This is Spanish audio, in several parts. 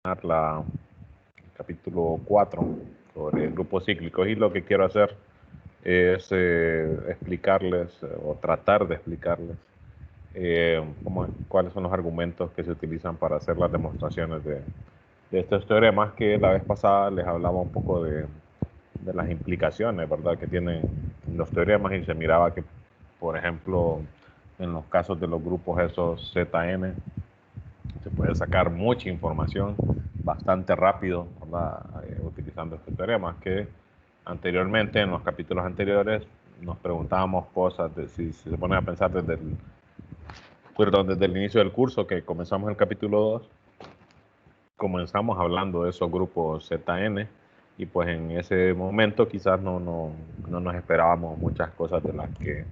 la capítulo 4 sobre grupos cíclicos, y lo que quiero hacer es explicarles o tratar de explicarles cuáles son los argumentos que se utilizan para hacer las demostraciones de estos teoremas, que la vez pasada les hablaba un poco de las implicaciones, ¿verdad?, que tienen los teoremas, y se miraba que, por ejemplo, en los casos de los grupos esos ZN, se puede sacar mucha información bastante rápido, ¿verdad?, utilizando estos teoremas, que anteriormente, en los capítulos anteriores, nos preguntábamos cosas, si se pone a pensar desde el inicio del curso, que comenzamos el capítulo 2, comenzamos hablando de esos grupos ZN, y pues en ese momento quizás no nos esperábamos muchas cosas de las que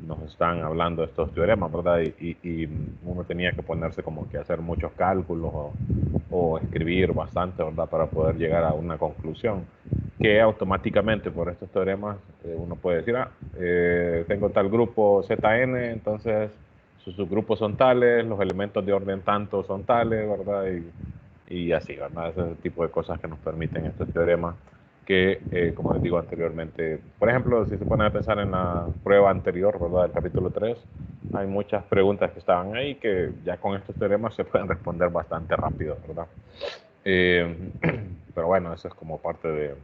nos están hablando estos teoremas, ¿verdad? Y uno tenía que ponerse como que a hacer muchos cálculos o escribir bastante, ¿verdad?, para poder llegar a una conclusión, que automáticamente por estos teoremas uno puede decir, tengo tal grupo ZN, entonces sus subgrupos son tales, los elementos de orden tanto son tales, ¿verdad? Y así, ¿verdad? Ese tipo de cosas que nos permiten estos teoremas que, como les digo anteriormente, por ejemplo, si se ponen a pensar en la prueba anterior, ¿verdad?, del capítulo 3, hay muchas preguntas que estaban ahí que ya con estos teoremas se pueden responder bastante rápido, ¿verdad? Pero bueno, eso es como parte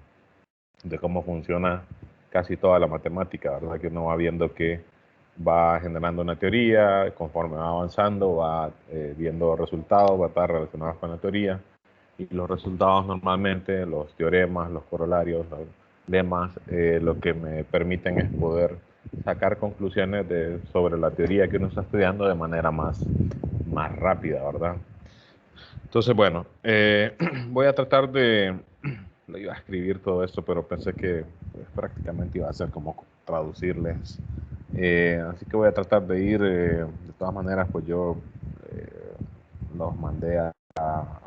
de cómo funciona casi toda la matemática, ¿verdad? Que uno va viendo que va generando una teoría, conforme va avanzando, va viendo resultados, va a estar relacionados con la teoría, y los resultados normalmente, los teoremas, los corolarios, los lemas, lo que me permiten es poder sacar conclusiones sobre la teoría que uno está estudiando de manera más rápida, ¿verdad? Entonces, bueno, voy a tratar lo iba a escribir todo esto, pero pensé que pues, prácticamente iba a ser como traducirles. Así que voy a tratar de ir, de todas maneras, pues yo los mandé a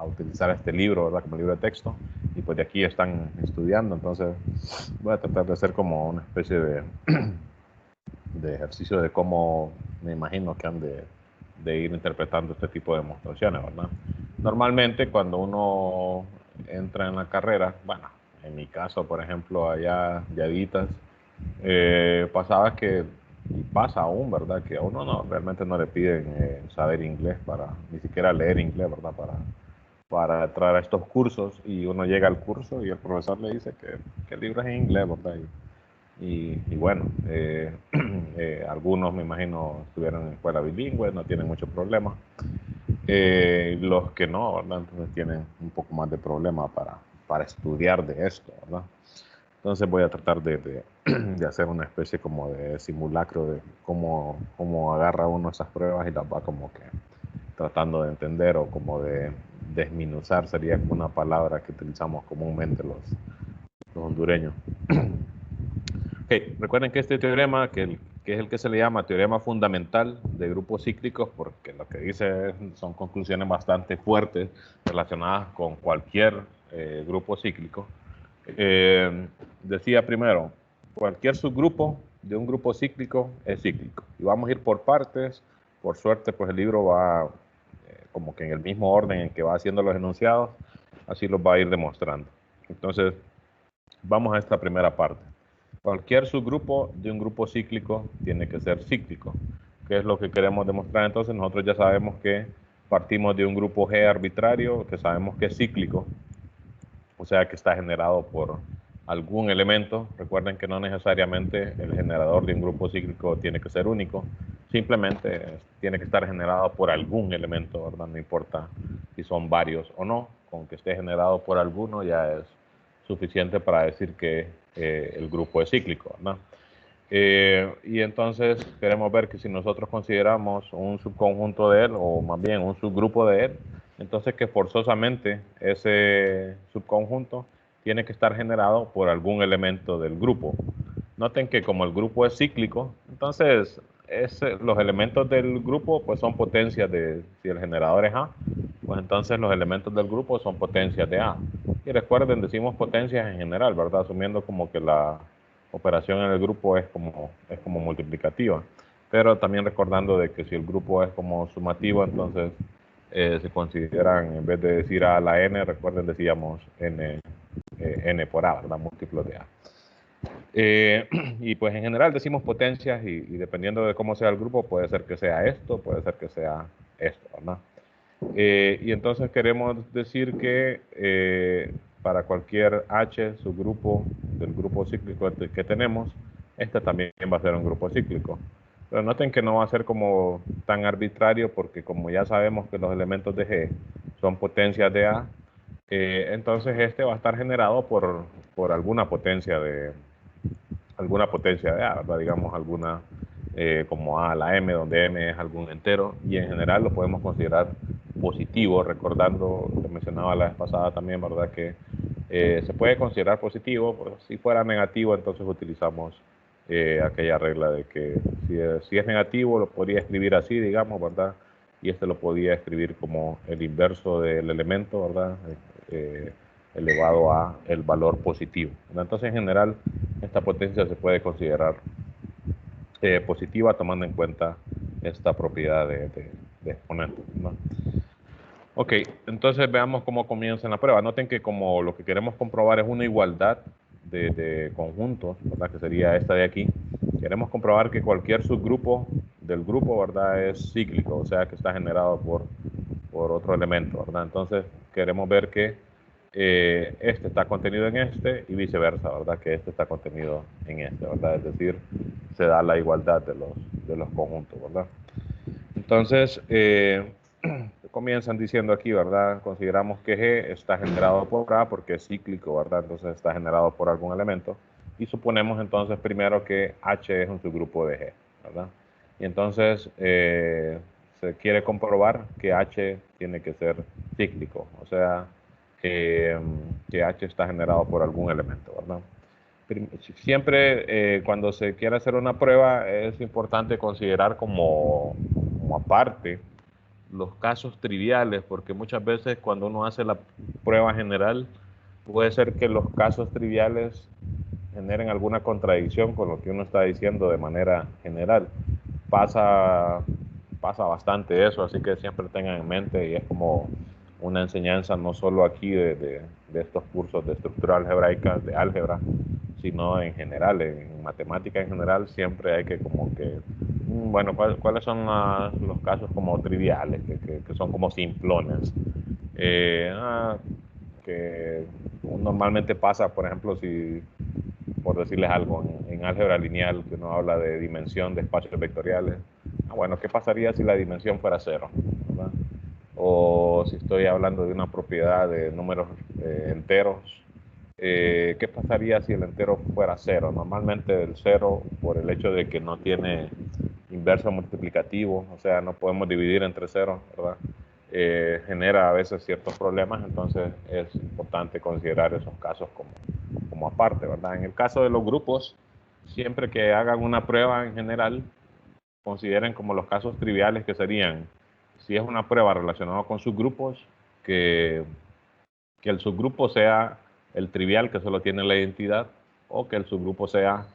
utilizar este libro, ¿verdad?, como libro de texto, y pues de aquí están estudiando, entonces voy a tratar de hacer como una especie de ejercicio de cómo me imagino que han de ir interpretando este tipo de demostraciones, ¿verdad? Normalmente cuando uno entra en la carrera, bueno, en mi caso, por ejemplo, allá Yaditas, pasaba que, y pasa aún, ¿verdad?, que a uno realmente no le piden saber inglés, ni siquiera leer inglés, ¿verdad?, para entrar a estos cursos, y uno llega al curso y el profesor le dice que el libro es en inglés, ¿verdad? Y bueno, algunos me imagino estuvieron en escuela bilingüe, no tienen mucho problema. Los que no, ¿verdad?, entonces tienen un poco más de problema para estudiar de esto, ¿verdad? Entonces voy a tratar de hacer una especie como de simulacro de cómo agarra uno esas pruebas y las va como que tratando de entender, o como de desminuzar, sería como una palabra que utilizamos comúnmente los hondureños. Okay. Recuerden que este teorema, que es el que se le llama teorema fundamental de grupos cíclicos, porque lo que dice son conclusiones bastante fuertes relacionadas con cualquier grupo cíclico. Decía primero, cualquier subgrupo de un grupo cíclico es cíclico. Y vamos a ir por partes. Por suerte, pues el libro va como que en el mismo orden en que va haciendo los enunciados, así los va a ir demostrando. Entonces, vamos a esta primera parte. Cualquier subgrupo de un grupo cíclico tiene que ser cíclico. ¿Qué es lo que queremos demostrar? Entonces nosotros ya sabemos que partimos de un grupo G arbitrario, que sabemos que es cíclico, o sea que está generado por algún elemento. Recuerden que no necesariamente el generador de un grupo cíclico tiene que ser único, simplemente tiene que estar generado por algún elemento, ¿verdad? No importa si son varios o no, con que esté generado por alguno ya es suficiente para decir que el grupo es cíclico, ¿no? Y entonces queremos ver que si nosotros consideramos un subconjunto de él, o más bien un subgrupo de él, entonces que forzosamente ese subconjunto tiene que estar generado por algún elemento del grupo. Noten que como el grupo es cíclico, entonces los elementos del grupo pues son potencias si el generador es A, pues entonces los elementos del grupo son potencias de A. Y recuerden, decimos potencias en general, ¿verdad? Asumiendo como que la operación en el grupo es como multiplicativa. Pero también recordando de que si el grupo es como sumativo, entonces se consideran, en vez de decir A a la N, recuerden, decíamos N por A, ¿verdad? Múltiplos de A. Y pues en general decimos potencias y dependiendo de cómo sea el grupo, puede ser que sea esto, puede ser que sea esto, ¿verdad? Y entonces queremos decir que para cualquier H subgrupo del grupo cíclico que tenemos, este también va a ser un grupo cíclico. Pero noten que no va a ser como tan arbitrario porque como ya sabemos que los elementos de G son potencias de A, entonces este va a estar generado por alguna potencia de A, ¿verdad? Digamos alguna como A a la M, donde M es algún entero, y en general lo podemos considerar positivo, recordando, que mencionaba la vez pasada también, ¿verdad? Que se puede considerar positivo, pues si fuera negativo, entonces utilizamos aquella regla de que si es negativo, lo podría escribir así, digamos, ¿verdad? Y este lo podía escribir como el inverso del elemento, ¿verdad? Eh, elevado a el valor positivo, ¿verdad? Entonces, en general, esta potencia se puede considerar positiva tomando en cuenta esta propiedad de exponente, ¿no? Ok, entonces veamos cómo comienza la prueba. Noten que como lo que queremos comprobar es una igualdad de conjuntos, ¿verdad? Que sería esta de aquí. Queremos comprobar que cualquier subgrupo del grupo, ¿verdad? Es cíclico, o sea que está generado por otro elemento, ¿verdad? Entonces queremos ver que este está contenido en este y viceversa, ¿verdad? Que este está contenido en este, ¿verdad? Es decir, se da la igualdad de los conjuntos, ¿verdad? Entonces, comienzan diciendo aquí, ¿verdad? Consideramos que G está generado por A porque es cíclico, ¿verdad? Entonces está generado por algún elemento. Y suponemos entonces primero que H es un subgrupo de G, ¿verdad? Y entonces se quiere comprobar que H tiene que ser cíclico, o sea, que H está generado por algún elemento, ¿verdad? Siempre cuando se quiere hacer una prueba es importante considerar como aparte los casos triviales, porque muchas veces cuando uno hace la prueba general, puede ser que los casos triviales generen alguna contradicción con lo que uno está diciendo de manera general. Pasa, pasa bastante eso, así que siempre tengan en mente y es como una enseñanza no solo aquí de estos cursos de estructura algebraica, de álgebra, sino en general, en matemática en general, siempre hay que como que, bueno, ¿cuáles son los casos como triviales, que son como simplones? Que normalmente pasa, por ejemplo, si, por decirles algo, en álgebra lineal, que uno habla de dimensión de espacios vectoriales. Bueno, ¿qué pasaría si la dimensión fuera cero? ¿Verdad? O si estoy hablando de una propiedad de números enteros, ¿qué pasaría si el entero fuera cero? Normalmente el cero, por el hecho de que no tiene inverso multiplicativo, o sea, no podemos dividir entre ceros, ¿verdad? Genera a veces ciertos problemas, entonces es importante considerar esos casos como aparte, ¿verdad? En el caso de los grupos, siempre que hagan una prueba en general, consideren como los casos triviales que serían, si es una prueba relacionada con subgrupos, que el subgrupo sea el trivial que solo tiene la identidad o que el subgrupo sea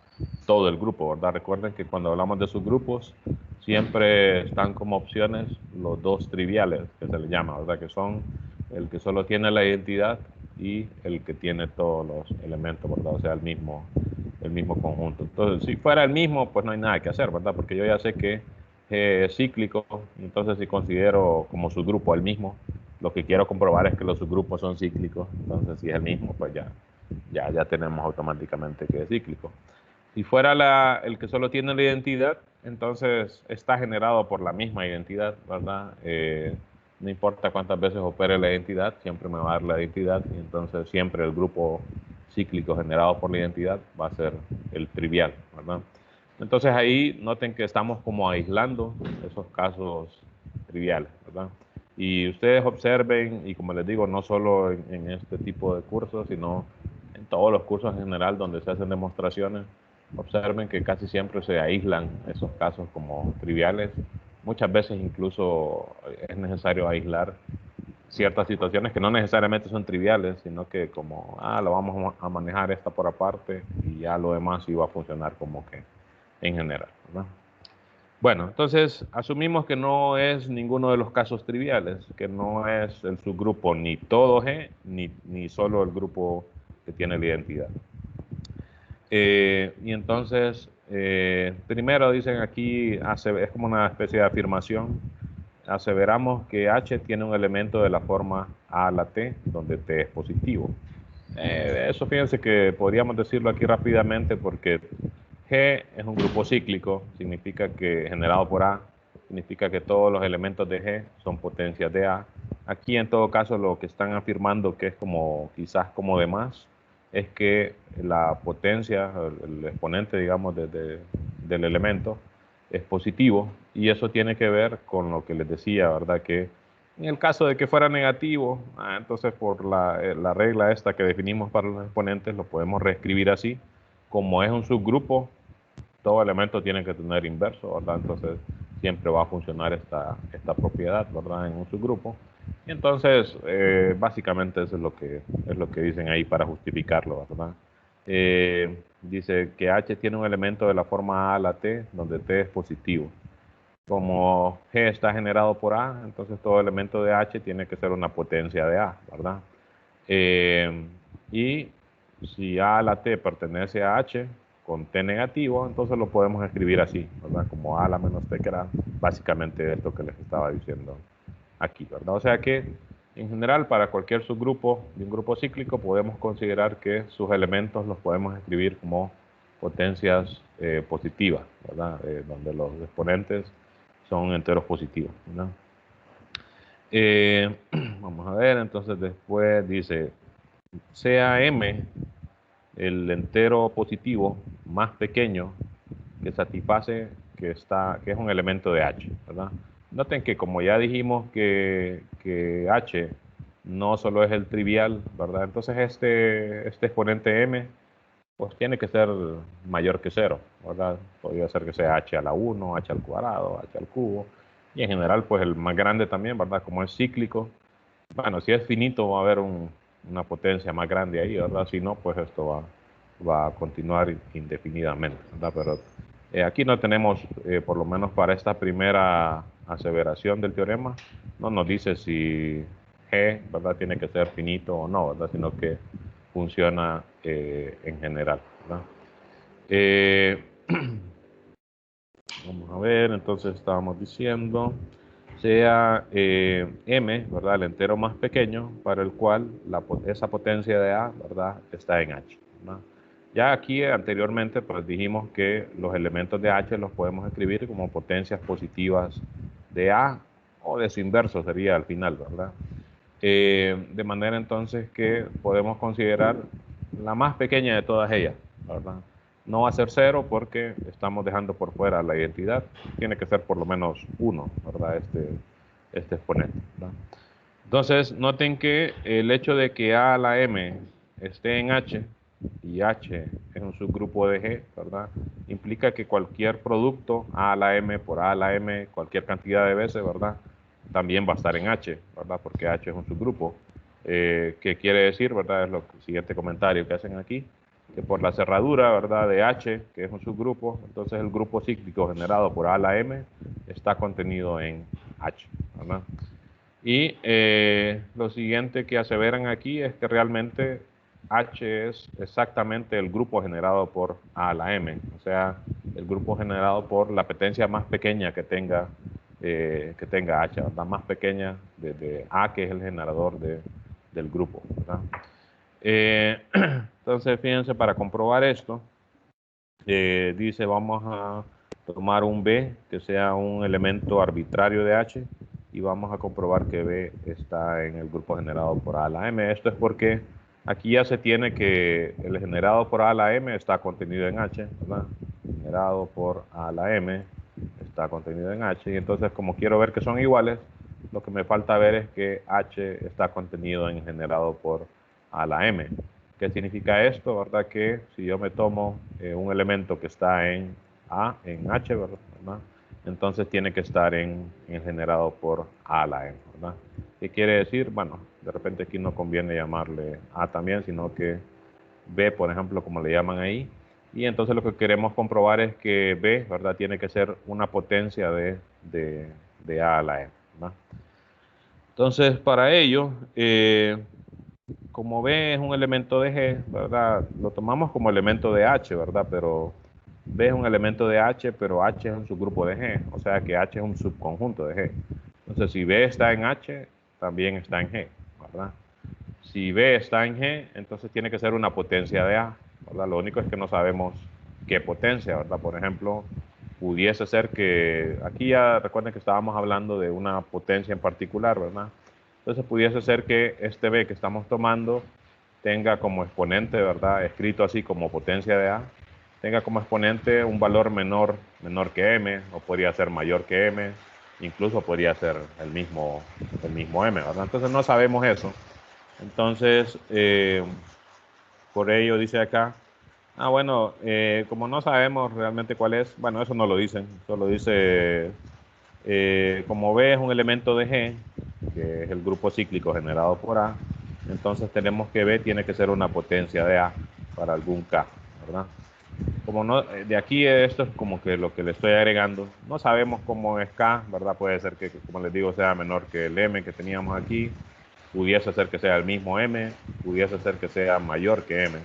todo el grupo, ¿verdad? Recuerden que cuando hablamos de subgrupos siempre están como opciones los dos triviales que se le llama, ¿verdad? Que son el que solo tiene la identidad y el que tiene todos los elementos, ¿verdad? O sea, el mismo conjunto. Entonces, si fuera el mismo, pues no hay nada que hacer, ¿verdad? Porque yo ya sé que es cíclico, entonces si considero como subgrupo el mismo, lo que quiero comprobar es que los subgrupos son cíclicos, entonces si es el mismo, pues ya tenemos automáticamente que es cíclico. Si fuera el que solo tiene la identidad, entonces está generado por la misma identidad, ¿verdad? No importa cuántas veces opere la identidad, siempre me va a dar la identidad y entonces siempre el grupo cíclico generado por la identidad va a ser el trivial, ¿verdad? Entonces ahí noten que estamos como aislando esos casos triviales, ¿verdad? Y ustedes observen, y como les digo, no solo en este tipo de cursos, sino en todos los cursos en general donde se hacen demostraciones, observen que casi siempre se aíslan esos casos como triviales. Muchas veces incluso es necesario aislar ciertas situaciones que no necesariamente son triviales, sino que como, lo vamos a manejar esta por aparte y ya lo demás iba a funcionar como que en general, ¿verdad? Bueno, entonces asumimos que no es ninguno de los casos triviales, que no es el subgrupo ni todo G, ni solo el grupo que tiene la identidad. Y entonces, primero dicen aquí, es como una especie de afirmación, aseveramos que H tiene un elemento de la forma A a la T, donde T es positivo. Eso fíjense que podríamos decirlo aquí rápidamente porque G es un grupo cíclico, significa que generado por A, significa que todos los elementos de G son potencias de A. Aquí en todo caso lo que están afirmando que es como quizás como de más, es que la potencia, el exponente digamos del elemento es positivo y eso tiene que ver con lo que les decía, ¿verdad? Que en el caso de que fuera negativo, entonces por la regla esta que definimos para los exponentes lo podemos reescribir así. Como es un subgrupo, todo elemento tiene que tener inverso, ¿verdad? Entonces siempre va a funcionar esta propiedad, ¿verdad? En un subgrupo. Y entonces, básicamente eso es lo que dicen ahí para justificarlo, ¿verdad? Dice que H tiene un elemento de la forma A a la T, donde T es positivo. Como G está generado por A, entonces todo elemento de H tiene que ser una potencia de A, ¿verdad? Y si A a la T pertenece a H con T negativo, entonces lo podemos escribir así, ¿verdad? Como A a la menos T, que era básicamente esto que les estaba diciendo aquí, ¿verdad? O sea que en general para cualquier subgrupo de un grupo cíclico podemos considerar que sus elementos los podemos escribir como potencias positivas, ¿verdad? Donde los exponentes son enteros positivos, ¿verdad? Vamos a ver, entonces después dice, sea M el entero positivo más pequeño que satisface que es un elemento de H, ¿verdad? Noten que como ya dijimos que H no solo es el trivial, ¿verdad? Entonces este exponente M pues tiene que ser mayor que cero, ¿verdad? Podría ser que sea H a la 1, H al cuadrado, H al cubo, y en general pues el más grande también, ¿verdad? Como es cíclico, bueno, si es finito va a haber una potencia más grande ahí, ¿verdad? Si no, pues esto va a continuar indefinidamente, ¿verdad? Pero aquí no tenemos, por lo menos para esta primera aseveración del teorema, no nos dice si G, ¿verdad? Tiene que ser finito o no, ¿verdad? Sino que funciona en general, ¿verdad? Eh, Vamos a ver, entonces estábamos diciendo, sea M, ¿verdad? El entero más pequeño para el cual esa potencia de A, ¿verdad? Está en H, ¿verdad? Ya aquí anteriormente pues dijimos que los elementos de H los podemos escribir como potencias positivas de A o de su inverso sería al final, ¿verdad? De manera entonces que podemos considerar la más pequeña de todas ellas, ¿verdad? No va a ser cero porque estamos dejando por fuera la identidad, tiene que ser por lo menos uno, ¿verdad? Este exponente, ¿verdad? Entonces, noten que el hecho de que A a la M esté en H y H es un subgrupo de G, ¿verdad? Implica que cualquier producto A a la M por A a la M, cualquier cantidad de veces, ¿verdad? También va a estar en H, ¿verdad? Porque H es un subgrupo. ¿Qué quiere decir, verdad? Es el siguiente comentario que hacen aquí, que por la cerradura, ¿verdad? De H, que es un subgrupo, entonces el grupo cíclico generado por A a la M está contenido en H, ¿verdad? Y lo siguiente que aseveran aquí es que realmente H es exactamente el grupo generado por A a la M, o sea, el grupo generado por la potencia más pequeña que tenga H, la más pequeña de A, que es el generador del grupo, ¿verdad? Entonces, fíjense, para comprobar esto, dice, vamos a tomar un B, que sea un elemento arbitrario de H, y vamos a comprobar que B está en el grupo generado por A a la M. Esto es porque aquí ya se tiene que el generado por A a la M está contenido en H, ¿verdad? Generado por A a la M está contenido en H, y entonces como quiero ver que son iguales, lo que me falta ver es que H está contenido en generado por A a la M. ¿Qué significa esto? ¿Verdad? Que si yo me tomo un elemento que está en A, en H, ¿verdad? Entonces tiene que estar en generado por A a la M, ¿verdad? ¿Qué quiere decir? Bueno, de repente aquí no conviene llamarle A también, sino que B, por ejemplo, como le llaman ahí, Y entonces lo que queremos comprobar es que B, ¿verdad?, tiene que ser una potencia de A a la M, ¿verdad? Entonces, para ello, como B es un elemento de G, ¿verdad?, lo tomamos como elemento de H, ¿verdad? Pero B es un elemento de H, pero H es un subgrupo de G, o sea que H es un subconjunto de G. Entonces, si B está en H, también está en G, ¿verdad? Si B está en G, entonces tiene que ser una potencia de A, ¿verdad? Lo único es que no sabemos qué potencia, ¿verdad? Por ejemplo, pudiese ser que, aquí ya recuerden que estábamos hablando de una potencia en particular, ¿verdad? Entonces pudiese ser que este B que estamos tomando tenga como exponente, ¿verdad?, escrito así como potencia de A, tenga como exponente un valor menor que M, o podría ser mayor que M, incluso podría ser el mismo M, ¿verdad? Entonces no sabemos eso. Entonces, por ello dice acá, bueno, como no sabemos realmente cuál es, bueno, eso no lo dicen, solo dice, como B es un elemento de G, que es el grupo cíclico generado por A, entonces tenemos que B tiene que ser una potencia de A para algún K, ¿verdad? Como no, de aquí esto es como que lo que le estoy agregando, no sabemos cómo es K, ¿verdad? Puede ser que, como les digo, sea menor que el M que teníamos aquí, pudiese ser que sea el mismo M, pudiese ser que sea mayor que M.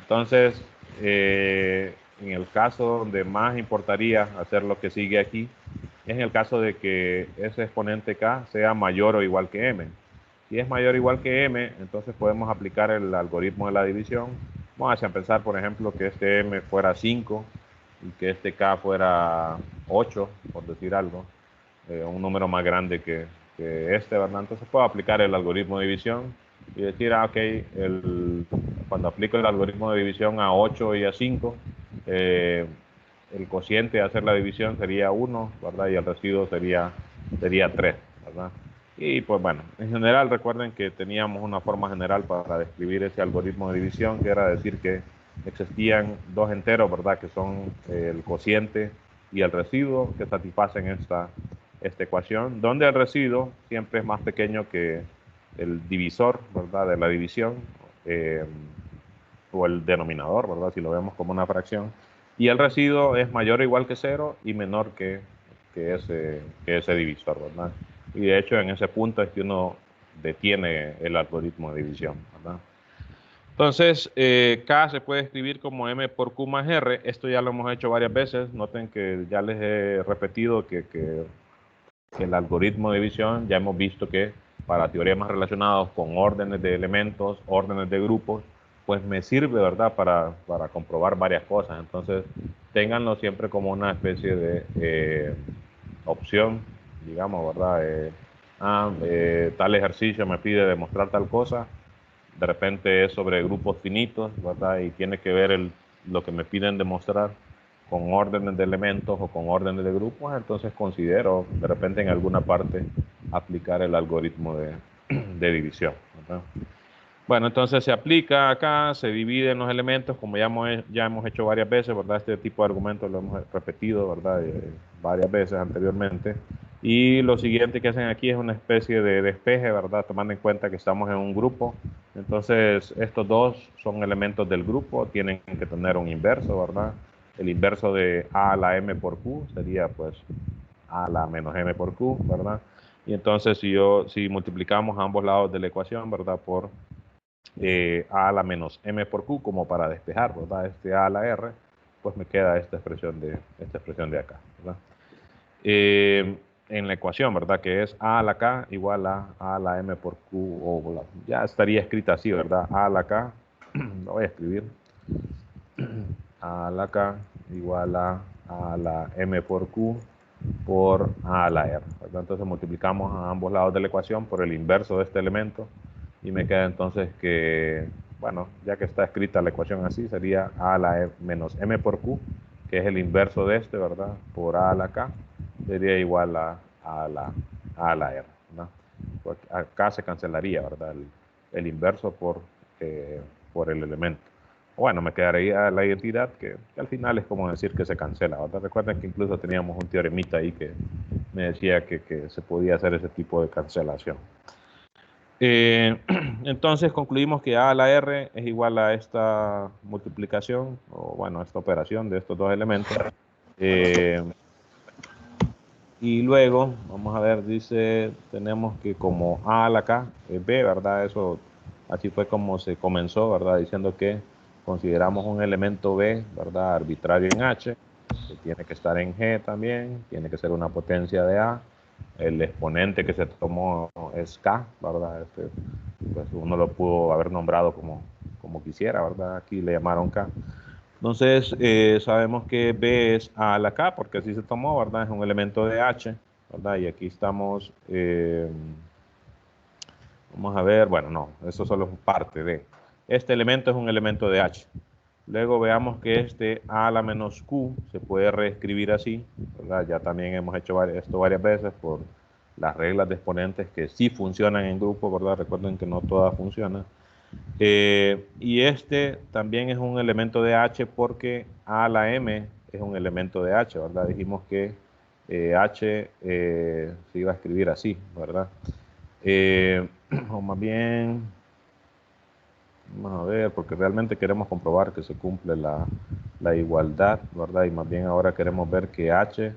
Entonces, en el caso donde más importaría hacer lo que sigue aquí, es en el caso de que ese exponente K sea mayor o igual que M. Si es mayor o igual que M, entonces podemos aplicar el algoritmo de la división. Vamos a pensar, por ejemplo, que este M fuera 5 y que este K fuera 8, por decir algo, un número más grande que este, ¿verdad? Entonces puedo aplicar el algoritmo de división y decir, ok, cuando aplico el algoritmo de división a 8 y a 5, el cociente de hacer la división sería 1, ¿verdad? Y el residuo sería 3, ¿verdad? Y pues bueno, en general recuerden que teníamos una forma general para describir ese algoritmo de división, que era decir que existían dos enteros, ¿verdad?, que son el cociente y el residuo, que satisfacen esta ecuación, donde el residuo siempre es más pequeño que el divisor, ¿verdad?, de la división, o el denominador, ¿verdad?, si lo vemos como una fracción, y el residuo es mayor o igual que 0 y menor que ese divisor, ¿verdad? Y de hecho en ese punto es que uno detiene el algoritmo de división, ¿verdad? Entonces, K se puede escribir como M por Q más R. Esto ya lo hemos hecho varias veces. Noten que ya les he repetido que el algoritmo de división ya hemos visto que para teoremas relacionados con órdenes de elementos, órdenes de grupos, pues me sirve, ¿verdad?, para comprobar varias cosas. Entonces, ténganlo siempre como una especie de opción, digamos, ¿verdad? Tal ejercicio me pide demostrar tal cosa, de repente es sobre grupos finitos, ¿verdad? Y tiene que ver lo que me piden demostrar con órdenes de elementos o con órdenes de grupos, entonces considero de repente en alguna parte aplicar el algoritmo de división, ¿verdad? Bueno, entonces se aplica acá, se dividen los elementos, como ya hemos hecho varias veces, ¿verdad? Este tipo de argumentos lo hemos repetido, ¿verdad? Varias veces anteriormente. Y lo siguiente que hacen aquí es una especie de despeje, ¿verdad? Tomando en cuenta que estamos en un grupo. Entonces, estos dos son elementos del grupo, tienen que tener un inverso, ¿verdad? El inverso de A a la M por Q sería, pues, A a la menos M por Q, ¿verdad? Y entonces, si multiplicamos a ambos lados de la ecuación, ¿verdad? Por A a la menos M por Q, como para despejar, ¿verdad? Este A a la R, pues me queda esta expresión de acá, ¿verdad? En la ecuación, ¿verdad?, que es A a la K igual a la M por Q, o ya estaría escrita así, ¿verdad? A a la K, lo voy a escribir, A a la K igual a la M por Q por A a la R, ¿verdad? Entonces multiplicamos a ambos lados de la ecuación por el inverso de este elemento y me queda entonces que, bueno, ya que está escrita la ecuación así, sería A a la R menos M por Q, que es el inverso de este, ¿verdad?, por A a la K, sería igual a la R, ¿verdad? Pues acá se cancelaría, ¿verdad?, el inverso por el elemento. Bueno, me quedaría la identidad, que al final es como decir que se cancela, ¿verdad? Recuerden que incluso teníamos un teoremita ahí que me decía que se podía hacer ese tipo de cancelación. Entonces concluimos que A a la R es igual a esta multiplicación, o bueno, esta operación de estos dos elementos. Y luego, vamos a ver, dice, tenemos que como A a la K es B, ¿verdad? Eso, así fue como se comenzó, ¿verdad? Diciendo que consideramos un elemento B, ¿verdad? Arbitrario en H, que tiene que estar en G también, tiene que ser una potencia de A. El exponente que se tomó es K, ¿verdad? Pues uno lo pudo haber nombrado como quisiera, ¿verdad? Aquí le llamaron K. Entonces, sabemos que B es A a la K, porque así se tomó, ¿verdad? Es un elemento de H, ¿verdad? Y aquí estamos, vamos a ver, bueno, no, eso solo es parte de. Este elemento es un elemento de H. Luego veamos que este A a la menos Q se puede reescribir así, ¿verdad? Ya también hemos hecho esto varias veces por las reglas de exponentes que sí funcionan en grupo, ¿verdad? Recuerden que no todas funcionan. Y este también es un elemento de H porque A a la M es un elemento de H, ¿verdad? Dijimos que H se iba a escribir así, ¿verdad? O más bien, vamos a ver, porque realmente queremos comprobar que se cumple la igualdad, ¿verdad? Y más bien ahora queremos ver que H es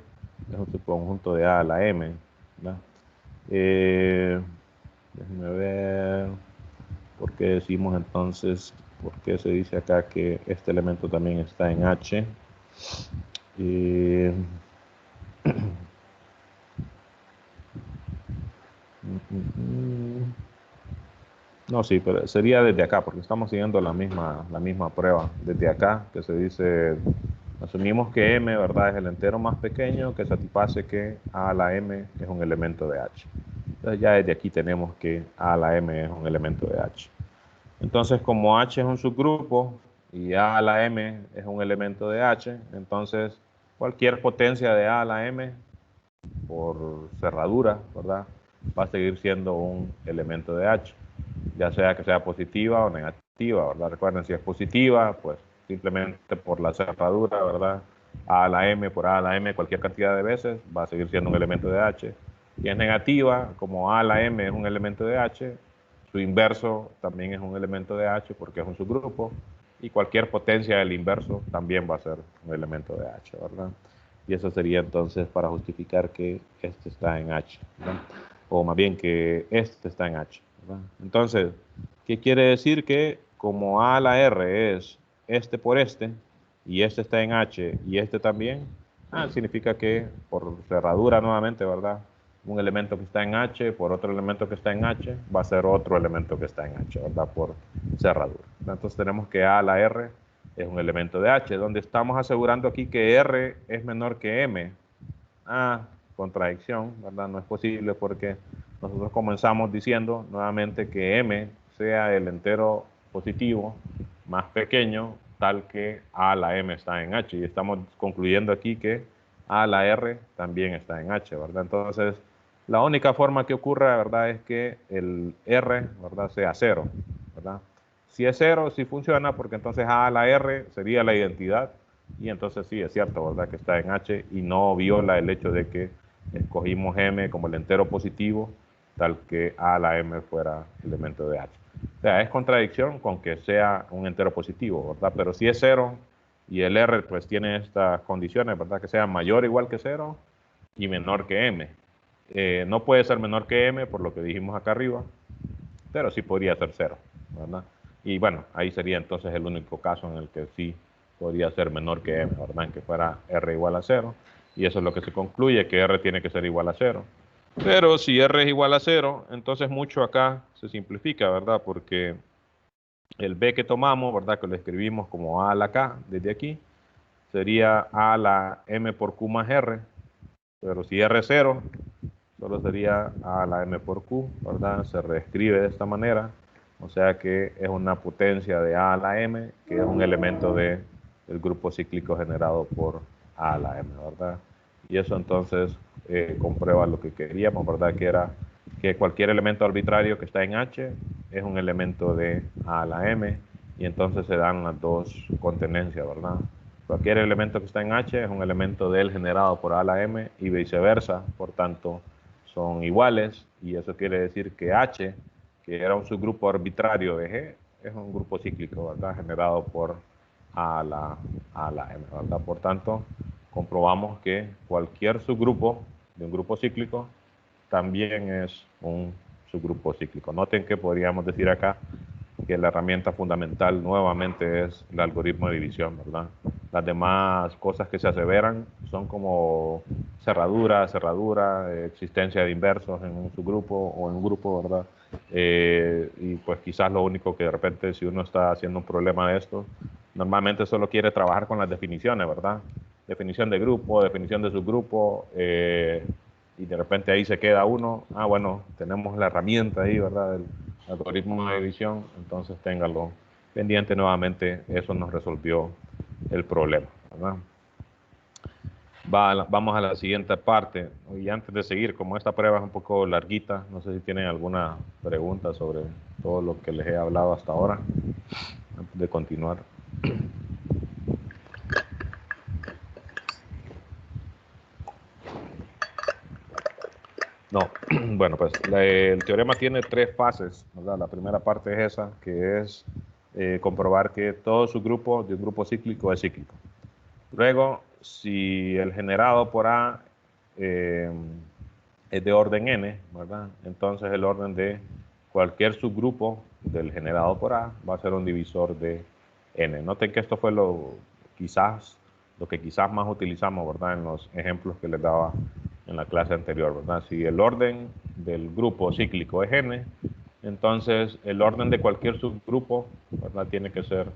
un subconjunto de A a la M, ¿verdad? Déjenme ver. ¿Por qué decimos entonces, por qué se dice acá que este elemento también está en H? No, sí, pero sería desde acá, porque estamos siguiendo la misma prueba. Desde acá, que se dice, asumimos que M, ¿verdad? Es el entero más pequeño que satisface que A a la M es un elemento de H. Entonces ya desde aquí tenemos que A a la M es un elemento de H. Entonces, como H es un subgrupo y A a la M es un elemento de H, entonces cualquier potencia de A a la M por cerradura, ¿verdad? Va a seguir siendo un elemento de H, ya sea que sea positiva o negativa, ¿verdad? Recuerden, si es positiva, pues simplemente por la cerradura, ¿verdad? A a la M por A a la M cualquier cantidad de veces va a seguir siendo un elemento de H. Si es negativa, como A a la M es un elemento de H, su inverso también es un elemento de H porque es un subgrupo, y cualquier potencia del inverso también va a ser un elemento de H, ¿verdad? Y eso sería entonces para justificar que este está en H, ¿verdad? O más bien que este está en H, ¿verdad? Entonces, ¿qué quiere decir? Que como A a la R es este por este, y este está en H y este también, significa que por cerradura nuevamente, ¿verdad? Un elemento que está en H por otro elemento que está en H va a ser otro elemento que está en H, ¿verdad? Por cerradura. Entonces tenemos que A a la R es un elemento de H, donde estamos asegurando aquí que R es menor que M. Contradicción, ¿verdad? No es posible porque nosotros comenzamos diciendo nuevamente que M sea el entero positivo más pequeño, tal que A a la M está en H. Y estamos concluyendo aquí que A a la R también está en H, ¿verdad? Entonces, la única forma que ocurra, ¿verdad? Es que el R, ¿verdad? Sea cero, ¿verdad? Si es cero, sí funciona, porque entonces A a la R sería la identidad, y entonces sí, es cierto, ¿verdad? Que está en H y no viola el hecho de que escogimos M como el entero positivo, tal que A a la M fuera elemento de H. O sea, es contradicción con que sea un entero positivo, ¿verdad? Pero si es cero y el R pues tiene estas condiciones, ¿verdad? Que sea mayor o igual que cero y menor que M. No puede ser menor que M por lo que dijimos acá arriba, pero sí podría ser cero, ¿verdad? Y bueno, ahí sería entonces el único caso en el que sí podría ser menor que M, ¿verdad? En que fuera R igual a cero, y eso es lo que se concluye, que R tiene que ser igual a cero. Pero si R es igual a cero, entonces mucho acá se simplifica, ¿verdad? Porque el B que tomamos, ¿verdad? Que lo escribimos como A a la K desde aquí, sería A a la M por Q más R, pero si R es cero, solo sería A a la M por Q, ¿verdad? Se reescribe de esta manera, o sea que es una potencia de A a la M, que es un elemento del grupo cíclico generado por A a la M, ¿verdad? Y eso entonces comprueba lo que queríamos, ¿verdad? Que era que cualquier elemento arbitrario que está en H es un elemento de A a la M, y entonces se dan las dos contenencias, ¿verdad? Cualquier elemento que está en H es un elemento del generado por A a la M y viceversa, por tanto, son iguales, y eso quiere decir que H, que era un subgrupo arbitrario de G, es un grupo cíclico, ¿verdad? Generado por a la M, ¿verdad? Por tanto, comprobamos que cualquier subgrupo de un grupo cíclico también es un subgrupo cíclico. Noten que podríamos decir acá que la herramienta fundamental nuevamente es el algoritmo de división, ¿verdad? Las demás cosas que se aseveran son como cerradura, existencia de inversos en un subgrupo o en un grupo, ¿verdad? Y pues quizás lo único que de repente si uno está haciendo un problema de esto, normalmente solo quiere trabajar con las definiciones, ¿verdad? Definición de grupo, definición de subgrupo, y de repente ahí se queda uno, bueno, tenemos la herramienta ahí, ¿verdad? Del algoritmo de división, entonces téngalo pendiente nuevamente, eso nos resolvió el problema, ¿verdad? Vamos a la siguiente parte, y antes de seguir, como esta prueba es un poco larguita, no sé si tienen alguna pregunta sobre todo lo que les he hablado hasta ahora, antes de continuar. No, bueno, pues el teorema tiene tres fases, ¿verdad? La primera parte es esa, que es comprobar que todo subgrupo de un grupo cíclico es cíclico. Luego, si el generado por A es de orden n, ¿verdad? Entonces el orden de cualquier subgrupo del generado por A va a ser un divisor de n. Noten que esto fue lo que quizás más utilizamos, ¿verdad? En los ejemplos que les daba en la clase anterior, ¿verdad? Si el orden del grupo cíclico es n, entonces el orden de cualquier subgrupo, ¿verdad? Tiene que ser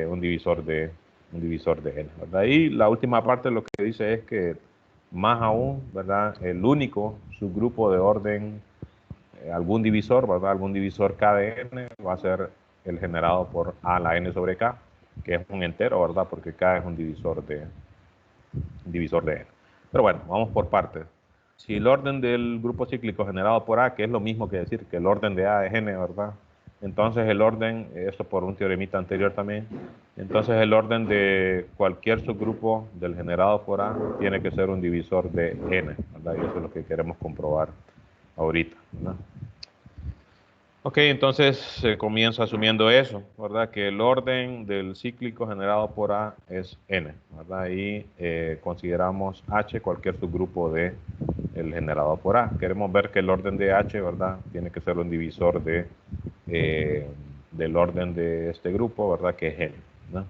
un divisor de n, ¿verdad? Y la última parte lo que dice es que más aún, ¿verdad? El único subgrupo de orden, algún divisor, ¿verdad? Algún divisor k de n va a ser el generado por a la n sobre k, que es un entero, ¿verdad? Porque k es un divisor de n. Pero bueno, vamos por partes. Si el orden del grupo cíclico generado por A, que es lo mismo que decir que el orden de A es n, ¿verdad? Entonces el orden, esto por un teoremita anterior también, entonces el orden de cualquier subgrupo del generado por A tiene que ser un divisor de n, ¿verdad? Y eso es lo que queremos comprobar ahorita, ¿verdad? Ok, entonces se comienza asumiendo eso, ¿verdad? Que el orden del cíclico generado por A es n, ¿verdad? Y consideramos H cualquier subgrupo de el generado por A. Queremos ver que el orden de H, ¿verdad? Tiene que ser un divisor del orden de este grupo, ¿verdad? Que es n, ¿verdad?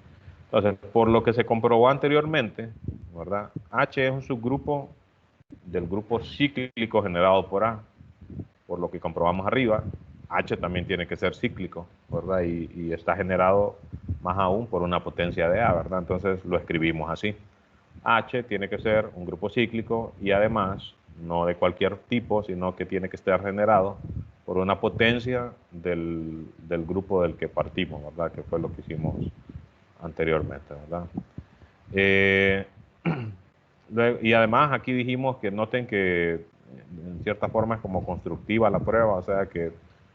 Entonces, por lo que se comprobó anteriormente, ¿verdad? H es un subgrupo del grupo cíclico generado por A. Por lo que comprobamos arriba, H también tiene que ser cíclico, ¿verdad? Y está generado más aún por una potencia de A, ¿verdad? Entonces lo escribimos así. H tiene que ser un grupo cíclico y además no de cualquier tipo, sino que tiene que estar generado por una potencia del grupo del que partimos, ¿verdad? Que fue lo que hicimos anteriormente, ¿verdad? Y además aquí dijimos que noten que en cierta forma es como constructiva la prueba, o sea que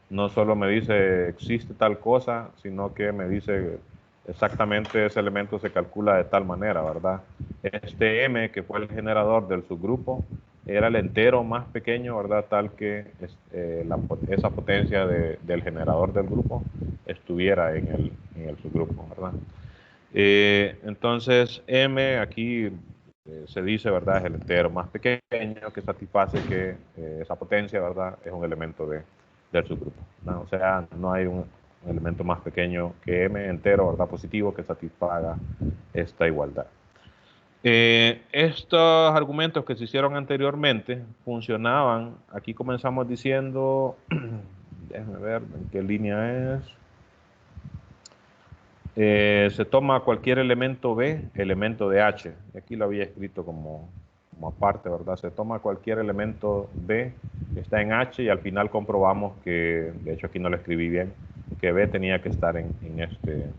no solo me dice existe tal cosa, sino que me dice exactamente ese elemento se calcula de tal manera, ¿verdad? Este M, que fue el generador del subgrupo, era el entero más pequeño, ¿verdad? Tal que esa potencia del generador del grupo estuviera en el subgrupo, ¿verdad? Entonces, M aquí se dice, ¿verdad? Es el entero más pequeño que satisface que esa potencia, ¿verdad? Es un elemento del subgrupo, ¿no? O sea, no hay un elemento más pequeño que M entero, ¿verdad? Positivo que satisfaga esta igualdad. Estos argumentos que se hicieron anteriormente funcionaban. Aquí comenzamos diciendo, déjenme ver en qué línea es. Se toma cualquier elemento B, elemento de H. Aquí lo había escrito como aparte, ¿verdad? Se toma cualquier elemento B que está en H y al final comprobamos que, de hecho aquí no lo escribí bien, que B tenía que estar en este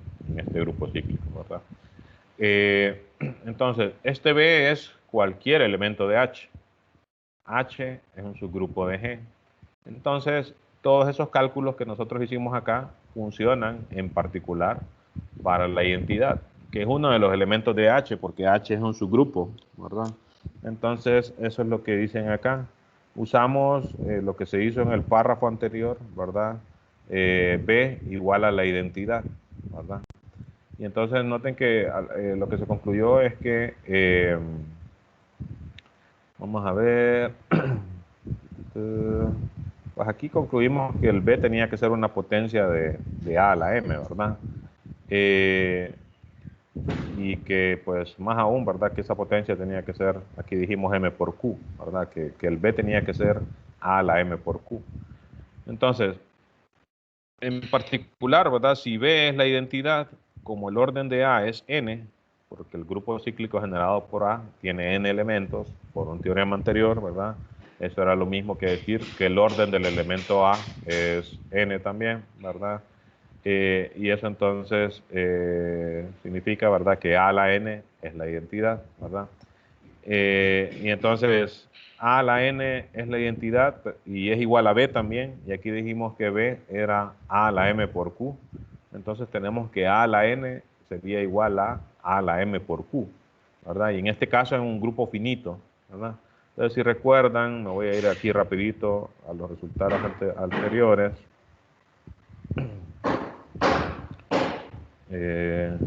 grupo cíclico, ¿verdad? Entonces, este B es cualquier elemento de H. H es un subgrupo de G. Entonces, todos esos cálculos que nosotros hicimos acá funcionan en particular para la identidad, que es uno de los elementos de H, porque H es un subgrupo, ¿verdad? Entonces, eso es lo que dicen acá. usamos lo que se hizo en el párrafo anterior, ¿verdad? B igual a la identidad, ¿verdad? Y entonces noten que lo que se concluyó es que, vamos a ver, pues aquí concluimos que el B tenía que ser una potencia de A a la M, ¿verdad? Y que pues más aún, ¿verdad? Que esa potencia tenía que ser, aquí dijimos M por Q, ¿verdad? Que el B tenía que ser A a la M por Q. Entonces, en particular, ¿verdad? Si B es la identidad, como el orden de A es N, porque el grupo cíclico generado por A tiene N elementos, por un teorema anterior, ¿verdad? Eso era lo mismo que decir que el orden del elemento A es N también, ¿verdad? Y eso entonces significa, ¿verdad? Que A a la N es la identidad, ¿verdad? Y entonces A a la N es la identidad y es igual a B también. Y aquí dijimos que B era A a la M por Q. Entonces tenemos que A a la N sería igual a A a la M por Q, ¿verdad? Y en este caso es un grupo finito, ¿verdad? Entonces si recuerdan, me voy a ir aquí rapidito a los resultados anteriores.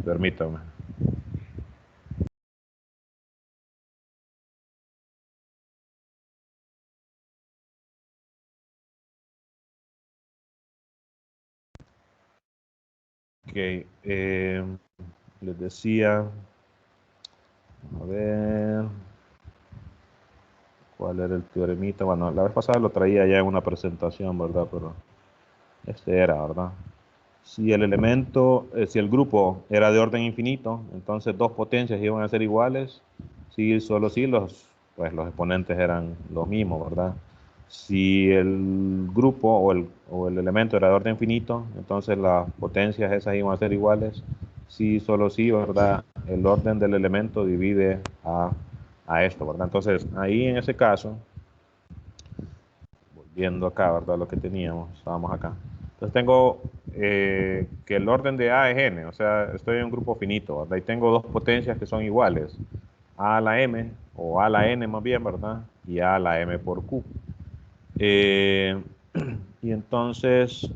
Permítame. Ok, les decía, a ver, ¿cuál era el teoremita? Bueno, la vez pasada lo traía ya en una presentación, ¿verdad? Pero este era, ¿verdad? Si el elemento, si el grupo era de orden infinito, entonces dos potencias iban a ser iguales. Si solo si pues los exponentes eran los mismos, ¿verdad? Si el grupo o el elemento era de orden finito, entonces las potencias esas iban a ser iguales. Si solo si, ¿verdad? El orden del elemento divide a esto, ¿verdad? Entonces, ahí en ese caso, volviendo acá, ¿verdad? Lo que teníamos, estábamos acá. Entonces tengo que el orden de A es n, o sea, estoy en un grupo finito, ¿verdad? Y tengo dos potencias que son iguales, A a la m, o A a la n más bien, ¿verdad? Y A a la m por q. Y entonces,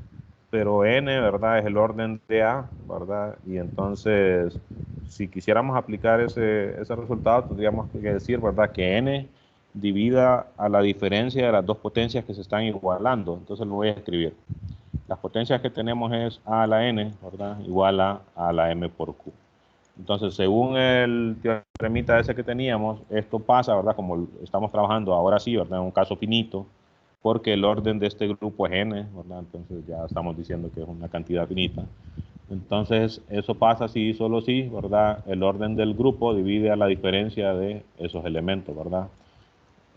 pero n, ¿verdad? Es el orden de A, ¿verdad? Y entonces, si quisiéramos aplicar ese resultado, tendríamos que decir, ¿verdad? Que n divida a la diferencia de las dos potencias que se están igualando. Entonces lo voy a escribir. Las potencias que tenemos es A a la n, ¿verdad? Igual a la m por q. Entonces, según el teoremita ese que teníamos, esto pasa, ¿verdad? Como estamos trabajando ahora sí, ¿verdad? En un caso finito, porque el orden de este grupo es n, ¿verdad? Entonces ya estamos diciendo que es una cantidad finita. Entonces, eso pasa si solo si, ¿verdad? El orden del grupo divide a la diferencia de esos elementos, ¿verdad?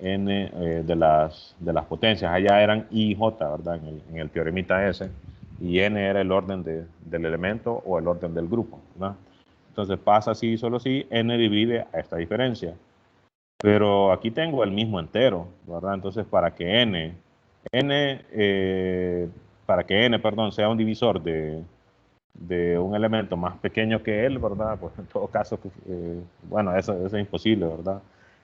N de las potencias. Allá eran I y J, ¿verdad? En el teoremita ese. Y N era el orden del elemento o el orden del grupo, ¿verdad? Entonces pasa si solo si N divide a esta diferencia. Pero aquí tengo el mismo entero, ¿verdad? Entonces para que para que N, perdón, sea un divisor de un elemento más pequeño que él, ¿verdad? Pues en todo caso, bueno, eso es imposible, ¿verdad?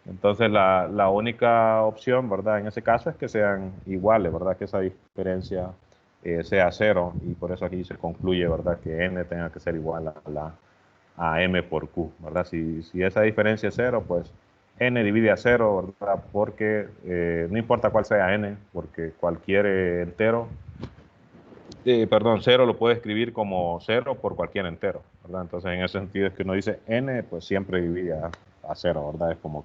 Entonces la única opción, ¿verdad? En ese caso es que sean iguales, ¿verdad? Que esa diferencia sea cero y por eso aquí se concluye, ¿verdad? Que n tenga que ser igual a m por q, ¿verdad? Si esa diferencia es cero, pues n divide a cero, ¿verdad? Porque no importa cuál sea n, porque cualquier entero perdón, cero lo puede escribir como cero por cualquier entero, ¿verdad? Entonces, en ese sentido es que uno dice n, pues siempre divide a cero, ¿verdad? Es como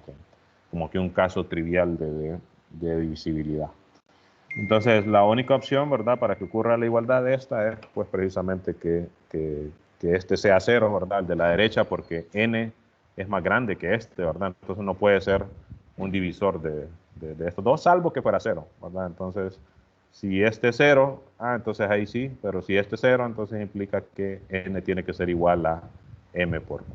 que un caso trivial de divisibilidad. Entonces, la única opción, ¿verdad? Para que ocurra la igualdad de esta es, pues, precisamente que este sea cero, ¿verdad? El de la derecha, porque n es más grande que este, ¿verdad? Entonces, no puede ser un divisor de estos dos, salvo que fuera cero, ¿verdad? Entonces, si este es cero, entonces ahí sí, pero si este es cero, entonces implica que n tiene que ser igual a m por q.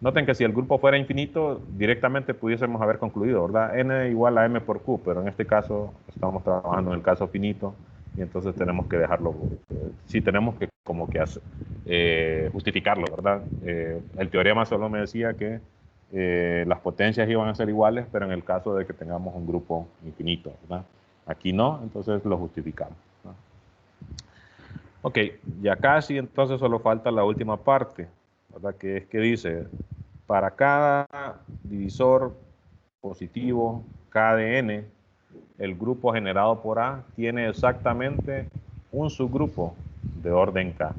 Noten que si el grupo fuera infinito, directamente pudiésemos haber concluido, ¿verdad? N igual a m por q, pero en este caso estamos trabajando en el caso finito y entonces tenemos que dejarlo, sí tenemos que como que justificarlo, ¿verdad? El teorema solo me decía que las potencias iban a ser iguales, pero en el caso de que tengamos un grupo infinito, ¿verdad? Aquí no, entonces lo justificamos, ¿no? Ok, ya casi, entonces solo falta la última parte, ¿verdad? Que es que dice, para cada divisor positivo K de n, el grupo generado por A tiene exactamente un subgrupo de orden K.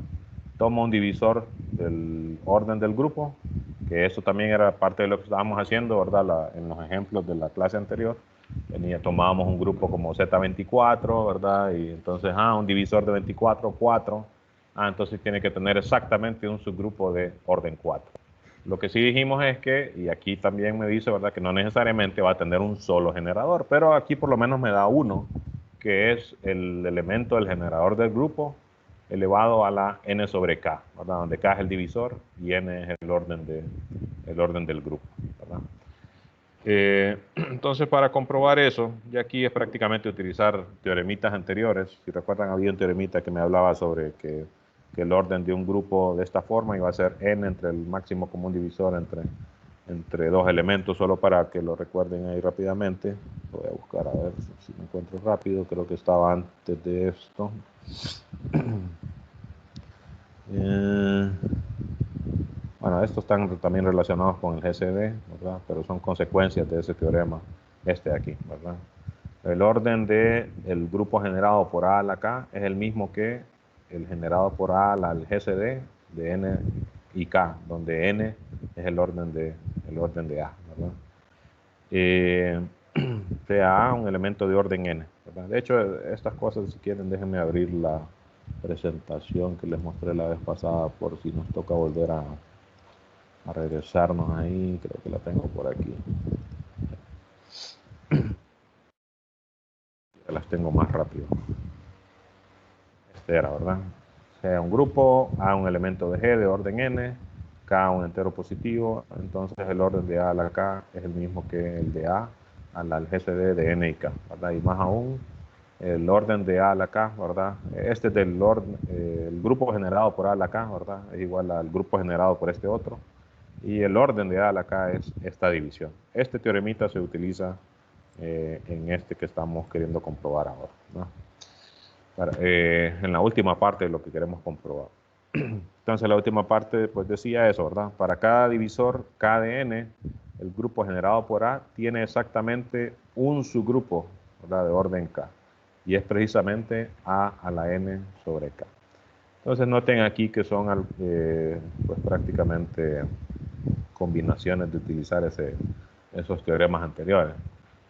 Toma un divisor del orden del grupo, que eso también era parte de lo que estábamos haciendo, ¿verdad? En los ejemplos de la clase anterior. Tomábamos un grupo como Z24, ¿verdad? Y entonces, un divisor de 24, 4. Entonces tiene que tener exactamente un subgrupo de orden 4. Lo que sí dijimos es que, y aquí también me dice, ¿verdad?, que no necesariamente va a tener un solo generador, pero aquí por lo menos me da uno, que es el elemento del generador del grupo elevado a la n sobre k, ¿verdad?, donde k es el divisor y n es el orden del grupo, ¿verdad? Entonces, para comprobar eso, ya aquí es prácticamente utilizar teoremitas anteriores. Si recuerdan, había un teoremita que me hablaba sobre que el orden de un grupo de esta forma iba a ser n entre el máximo común divisor entre dos elementos, solo para que lo recuerden ahí rápidamente. Lo voy a buscar a ver si me encuentro rápido, creo que estaba antes de esto. Bueno, estos están también relacionados con el GCD, ¿verdad? Pero son consecuencias de ese teorema, este de aquí, ¿verdad? El orden del grupo generado por A a la K es el mismo que el generado por A al GCD de N y K, donde N es el orden de A, ¿verdad? Sea A un elemento de orden N, ¿verdad? De hecho, estas cosas, si quieren, déjenme abrir la presentación que les mostré la vez pasada por si nos toca volver a regresarnos ahí. Creo que la tengo por aquí. Las tengo más rápido. Este era, ¿verdad? Sea un grupo, A un elemento de G de orden N, K un entero positivo, entonces el orden de A a la K es el mismo que el de A al GCD de N y K, ¿verdad? Y más aún, el orden de A a la K, ¿verdad? Este es del orden, el grupo generado por A a la K, ¿verdad? Es igual al grupo generado por este otro. Y el orden de A a la K es esta división. Este teoremita se utiliza en este que estamos queriendo comprobar ahora, ¿no? En la última parte de lo que queremos comprobar. Entonces la última parte pues decía eso, ¿verdad? Para cada divisor K de n, el grupo generado por A tiene exactamente un subgrupo, ¿verdad?, de orden K. Y es precisamente A a la n sobre K. Entonces noten aquí que son pues prácticamente combinaciones de utilizar esos teoremas anteriores.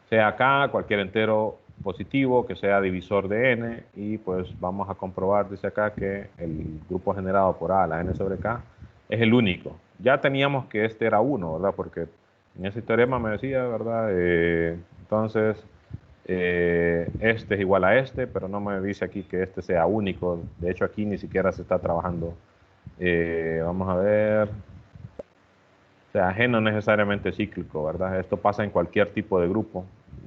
Sea K cualquier entero positivo que sea divisor de n, y pues vamos a comprobar, dice acá, que el grupo generado por A a la n sobre K es el único. Ya teníamos que este era 1, ¿verdad? Porque en ese teorema me decía, ¿verdad? Entonces, este es igual a este, pero no me dice aquí que este sea único. De hecho, aquí ni siquiera se está trabajando. Vamos a ver. O sea, G no es necesariamente cíclico, ¿verdad? Esto pasa en cualquier tipo de grupo.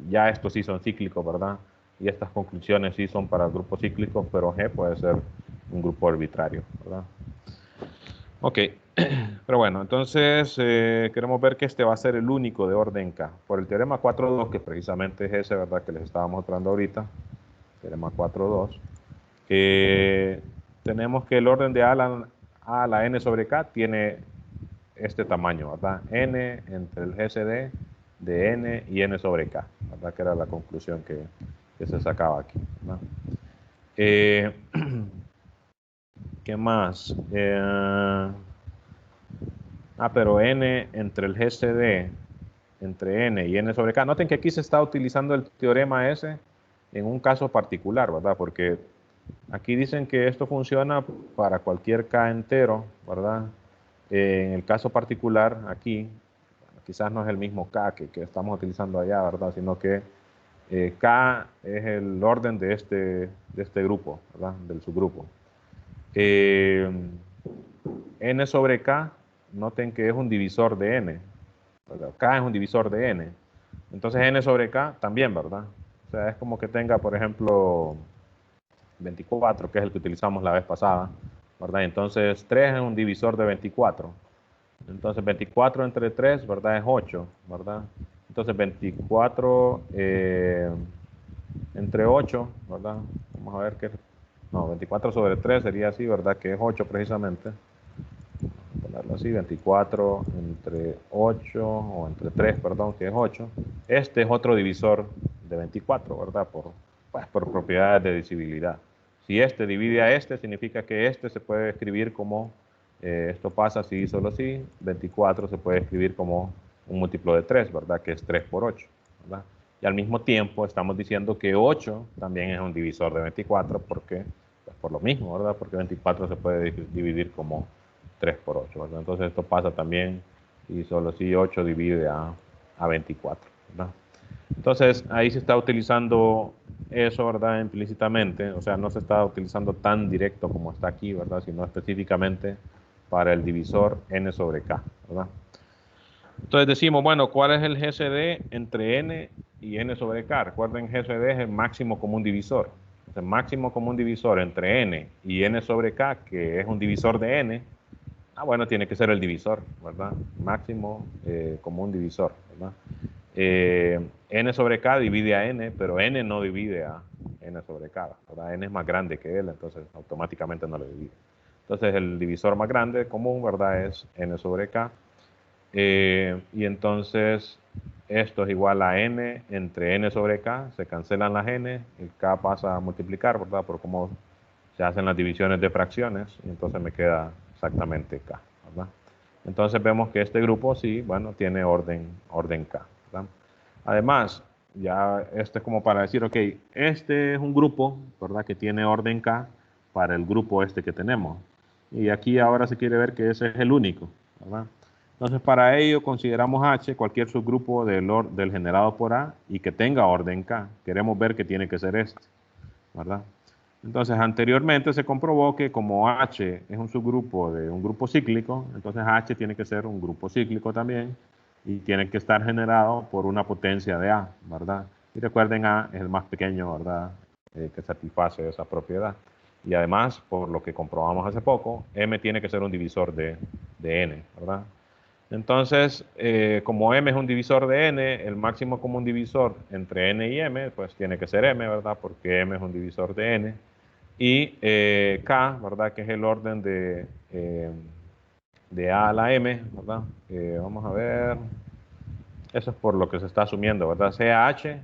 Ya estos sí son cíclicos, ¿verdad? Y estas conclusiones sí son para grupos cíclicos, pero G puede ser un grupo arbitrario, ¿verdad? Ok, pero bueno, entonces queremos ver que este va a ser el único de orden K. Por el teorema 4.2, que precisamente es ese, ¿verdad?, que les estaba mostrando ahorita. Teorema 4.2. Tenemos que el orden de A a la n sobre K tiene este tamaño, ¿verdad? N entre el GCD de N y N sobre K, ¿verdad? Que era la conclusión que se sacaba aquí, ¿verdad? ¿Qué más? Pero N entre el GCD, entre N y N sobre K. Noten que aquí se está utilizando el teorema ese en un caso particular, ¿verdad? Porque aquí dicen que esto funciona para cualquier K entero, ¿verdad? En el caso particular, aquí, quizás no es el mismo K que estamos utilizando allá, ¿verdad? Sino que K es el orden de este grupo, ¿verdad? Del subgrupo. N sobre K, noten que es un divisor de N, ¿verdad? K es un divisor de N. Entonces N sobre K también, ¿verdad? O sea, es como que tenga, por ejemplo, 24, que es el que utilizamos la vez pasada, ¿verdad? Entonces 3 es un divisor de 24. Entonces 24 entre 3, ¿verdad? Es 8, ¿verdad? Entonces 24 entre 8, ¿verdad? Vamos a ver qué... No, 24 sobre 3 sería así, ¿verdad? Que es 8 precisamente. Vamos a ponerlo así, 24 entre 8, o entre 3, perdón, que es 8. Este es otro divisor de 24, ¿verdad? Pues, por propiedades de divisibilidad. Si este divide a este, significa que este se puede escribir como, esto pasa así y solo así, 24 se puede escribir como un múltiplo de 3, ¿verdad? Que es 3 por 8, ¿verdad? Y al mismo tiempo estamos diciendo que 8 también es un divisor de 24, porque, pues por lo mismo, ¿verdad? Porque 24 se puede dividir como 3 por 8, ¿verdad? Entonces esto pasa también y solo si 8 divide a 24, ¿verdad? Entonces ahí se está utilizando eso, ¿verdad? Implícitamente, o sea, no se está utilizando tan directo como está aquí, ¿verdad? Sino específicamente para el divisor n sobre k, ¿verdad? Entonces decimos, bueno, ¿cuál es el GCD entre n y n sobre k? Recuerden, GCD es el máximo común divisor. El máximo común divisor entre n y n sobre k, que es un divisor de n, bueno, tiene que ser el divisor, ¿verdad? Máximo común divisor, ¿verdad? N sobre K divide a N, pero N no divide a N sobre K, ¿verdad? N es más grande que él, entonces automáticamente no le divide. Entonces el divisor más grande común, ¿verdad? Es N sobre K. Y entonces esto es igual a N entre N sobre K, se cancelan las N, el K pasa a multiplicar, ¿verdad? Por cómo se hacen las divisiones de fracciones, y entonces me queda exactamente K, ¿verdad? Entonces vemos que este grupo sí, bueno, tiene orden K, ¿verdad? Además, ya este es como para decir, ok, este es un grupo, ¿verdad? Que tiene orden K para el grupo este que tenemos. Y aquí ahora se quiere ver que ese es el único, ¿verdad? Entonces, para ello consideramos H cualquier subgrupo del generado por A y que tenga orden K. Queremos ver que tiene que ser este, ¿verdad? Entonces, anteriormente se comprobó que como H es un subgrupo de un grupo cíclico, entonces H tiene que ser un grupo cíclico también y tiene que estar generado por una potencia de A, ¿verdad? Y recuerden, A es el más pequeño, ¿verdad? Que satisface esa propiedad. Y además, por lo que comprobamos hace poco, M tiene que ser un divisor de N, ¿verdad? Entonces, como M es un divisor de N, el máximo común divisor entre N y M, pues tiene que ser M, ¿verdad? Porque M es un divisor de N. Y K, ¿verdad? Que es el orden de A a la M, ¿verdad? Vamos a ver. Eso es por lo que se está asumiendo, ¿verdad? Sea H,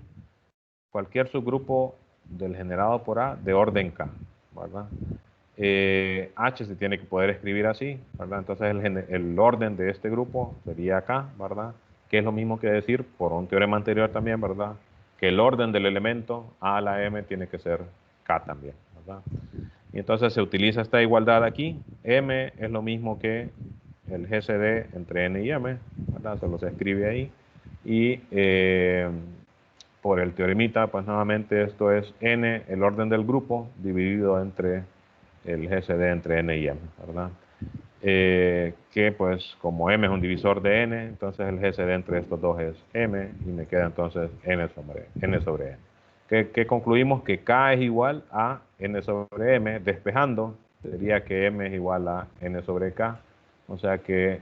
cualquier subgrupo del generado por A de orden K, ¿verdad? H se tiene que poder escribir así, ¿verdad? Entonces el orden de este grupo sería K, ¿verdad? Que es lo mismo que decir, por un teorema anterior también, ¿verdad? Que el orden del elemento A a la M tiene que ser K también, ¿verdad? Y entonces se utiliza esta igualdad aquí. M es lo mismo que el GCD entre N y M, ¿verdad? Solo se escribe ahí. Y por el teoremita, pues nuevamente esto es N, el orden del grupo, dividido entre el GCD entre N y M, ¿verdad? Que pues como M es un divisor de N, entonces el GCD entre estos dos es M y me queda entonces N sobre N. Que concluimos que K es igual a N sobre M, despejando, sería que M es igual a N sobre K. O sea que,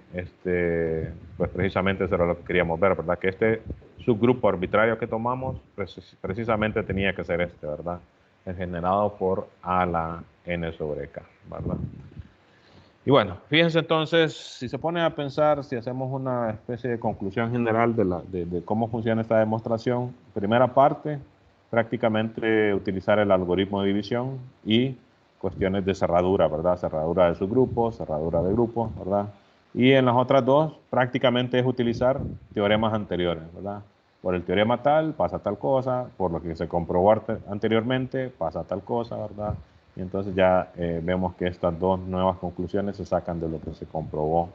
pues precisamente eso era lo que queríamos ver, ¿verdad? Que este subgrupo arbitrario que tomamos, precisamente tenía que ser este, ¿verdad? El generado por A la N sobre K, ¿verdad? Y bueno, fíjense entonces, si se pone a pensar, si hacemos una especie de conclusión general de cómo funciona esta demostración, primera parte, prácticamente utilizar el algoritmo de división y cuestiones de cerradura, ¿verdad? Cerradura de subgrupos, cerradura de grupos, ¿verdad? Y en las otras dos, prácticamente es utilizar teoremas anteriores, ¿verdad? Por el teorema tal, pasa tal cosa, por lo que se comprobó anteriormente, pasa tal cosa, ¿verdad? Y entonces ya vemos que estas dos nuevas conclusiones se sacan de lo que se comprobó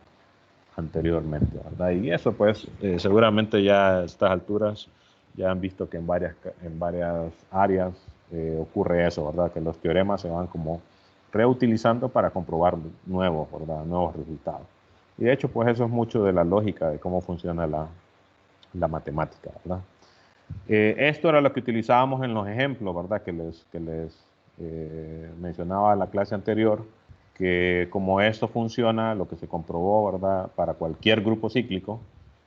anteriormente, ¿verdad? Y eso pues seguramente ya a estas alturas ya han visto que en varias áreas ocurre eso, ¿verdad? Que los teoremas se van como reutilizando para comprobar nuevos, ¿verdad? Nuevos resultados. Y de hecho pues eso es mucho de la lógica de cómo funciona la matemática, ¿verdad? Esto era lo que utilizábamos en los ejemplos, ¿verdad? Que les mencionaba en la clase anterior. que como esto funciona, lo que se comprobó, ¿verdad? Para cualquier grupo cíclico,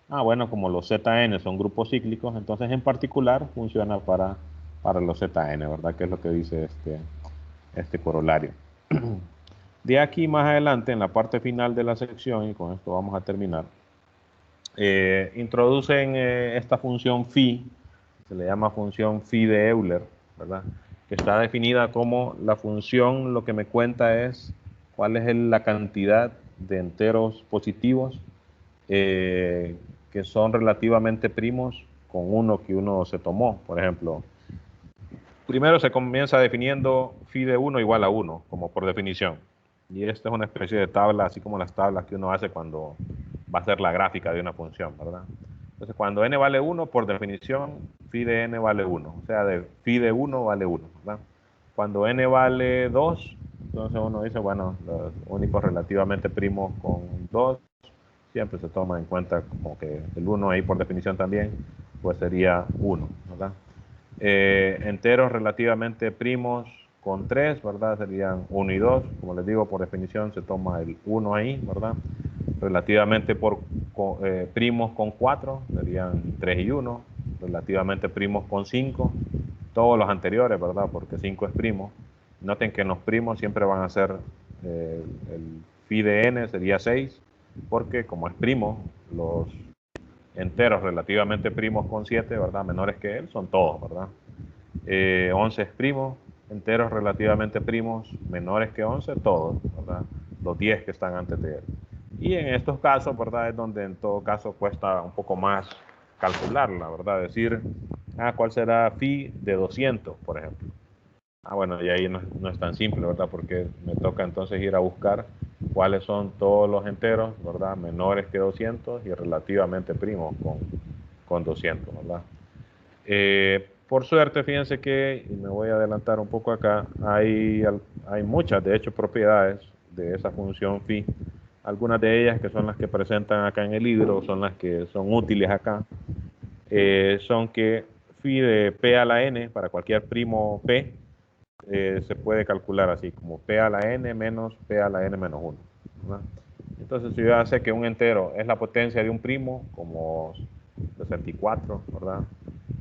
bueno, como los ZN son grupos cíclicos, entonces en particular funciona para los ZN, ¿verdad? Que es lo que dice este corolario. De aquí más adelante, en la parte final de la sección, y con esto vamos a terminar, introducen esta función phi, se le llama función phi de Euler, ¿verdad? Que está definida como la función, lo que me cuenta es cuál es la cantidad de enteros positivos que son relativamente primos con uno que uno se tomó. Por ejemplo, primero se comienza definiendo phi de 1 igual a 1, como por definición. Y esta es una especie de tabla, así como las tablas que uno hace cuando va a hacer la gráfica de una función, ¿verdad? Entonces, cuando n vale 1, por definición, phi de n vale 1. O sea, de phi de 1 vale 1, ¿verdad? Cuando n vale 2, entonces uno dice, bueno, los únicos relativamente primos con 2, siempre se toma en cuenta como que el 1 ahí por definición también, pues sería 1, ¿verdad? Enteros relativamente primos con 3, ¿verdad? Serían 1 y 2. Como les digo, por definición se toma el 1 ahí, ¿verdad? Relativamente primos con 4, serían 3 y 1. Relativamente primos con 5, todos los anteriores, ¿verdad? Porque 5 es primo. Noten que en los primos siempre van a ser, el phi de n sería 6, porque como es primo, los enteros relativamente primos con 7, ¿verdad? Menores que él, son todos, ¿verdad? 11 es primo, enteros relativamente primos, menores que 11, todos, ¿verdad? Los 10 que están antes de él. Y en estos casos, ¿verdad? Es donde en todo caso cuesta un poco más calcularla, ¿verdad? Decir, ¿cuál será phi de 200, por ejemplo? Bueno, y ahí no es tan simple, ¿verdad? Porque me toca entonces ir a buscar cuáles son todos los enteros, ¿verdad? Menores que 200 y relativamente primos con 200, ¿verdad? Por suerte, fíjense que, y me voy a adelantar un poco acá, hay muchas, de hecho, propiedades de esa función phi. Algunas de ellas que son las que presentan acá en el libro, son las que son útiles acá, son que phi de p a la n, para cualquier primo p, se puede calcular así, como p a la n menos p a la n menos 1, ¿verdad? Entonces, si yo ya sé que un entero es la potencia de un primo, como 64, ¿verdad?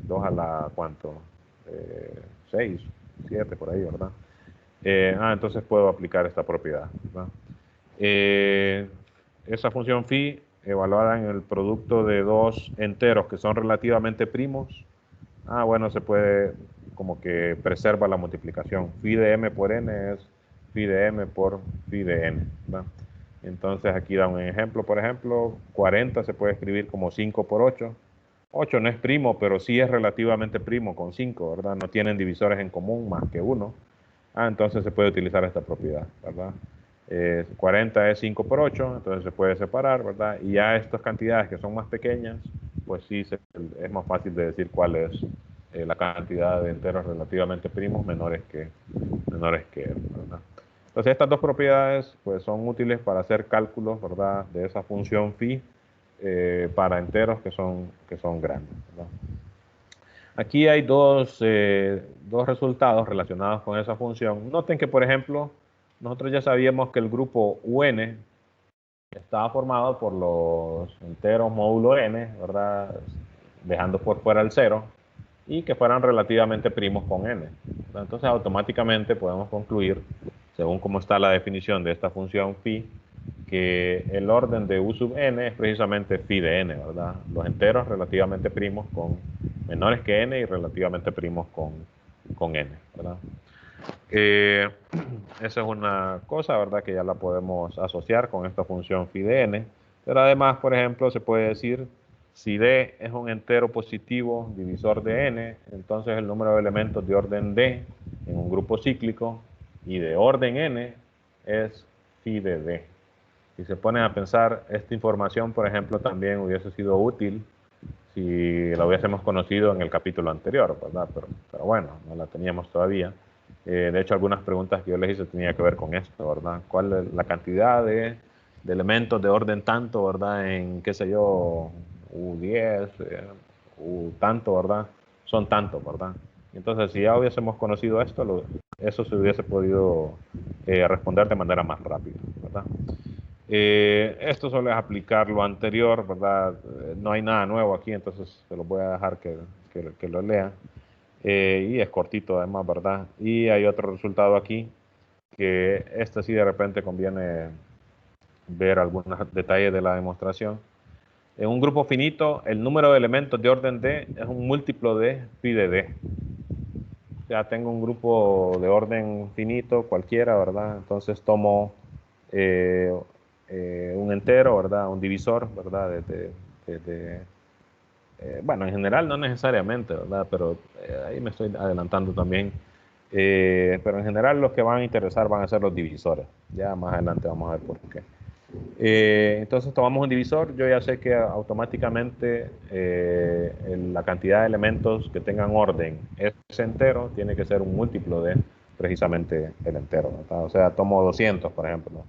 2 a la, ¿cuánto? 6, 7, por ahí, ¿verdad? Entonces puedo aplicar esta propiedad, ¿verdad? Esa función phi, evaluada en el producto de dos enteros que son relativamente primos, bueno, se puede, como que preserva la multiplicación. Phi de m por n es phi de m por phi de n, ¿verdad? Entonces aquí da un ejemplo, por ejemplo, 40 se puede escribir como 5 por 8. 8 no es primo, pero sí es relativamente primo con 5, ¿verdad? No tienen divisores en común más que 1. Entonces se puede utilizar esta propiedad, ¿verdad? 40 es 5 por 8, entonces se puede separar, ¿verdad? Y ya estas cantidades que son más pequeñas, pues sí es más fácil de decir cuál es la cantidad de enteros relativamente primos menores que él, ¿verdad? Entonces estas dos propiedades pues son útiles para hacer cálculos, ¿verdad? De esa función phi para enteros que son grandes, ¿verdad? Aquí hay dos resultados relacionados con esa función. Noten que, por ejemplo, nosotros ya sabíamos que el grupo UN estaba formado por los enteros módulo n, ¿verdad? Dejando por fuera el 0, y que fueran relativamente primos con n. Entonces, automáticamente podemos concluir, según cómo está la definición de esta función phi, que el orden de U sub n es precisamente phi de n, ¿verdad? Los enteros relativamente primos con menores que n y relativamente primos con n, ¿verdad? Esa es una cosa, ¿verdad? Que ya la podemos asociar con esta función phi de n. Pero además, por ejemplo, se puede decir, si d es un entero positivo divisor de n, entonces el número de elementos de orden d en un grupo cíclico y de orden n es phi de d. Si se ponen a pensar, esta información, por ejemplo, también hubiese sido útil si la hubiésemos conocido en el capítulo anterior, ¿verdad? Pero bueno, no la teníamos todavía. De hecho, algunas preguntas que yo les hice tenía que ver con esto, ¿verdad? ¿Cuál es la cantidad de elementos de orden tanto, ¿verdad? En, qué sé yo, U10, U tanto, ¿verdad? Son tantos, ¿verdad? Entonces, si ya hubiésemos conocido esto, eso se hubiese podido responder de manera más rápida, ¿verdad? Esto solo es aplicar lo anterior, ¿verdad? No hay nada nuevo aquí, entonces se los voy a dejar que lo lean. Y es cortito además, ¿verdad? Y hay otro resultado aquí, que este sí de repente conviene ver algunos detalles de la demostración. En un grupo finito, el número de elementos de orden D es un múltiplo de phi de D. Ya tengo un grupo de orden finito, cualquiera, ¿verdad? Entonces tomo eh, un entero, ¿verdad? Un divisor, ¿verdad? Bueno, en general no necesariamente, ¿verdad? Pero ahí me estoy adelantando también. Pero en general los que van a interesar van a ser los divisores. Ya más adelante vamos a ver por qué. Entonces tomamos un divisor. Yo ya sé que automáticamente la cantidad de elementos que tengan orden es entero, tiene que ser un múltiplo de precisamente el entero, ¿verdad? O sea, tomo 200, por ejemplo.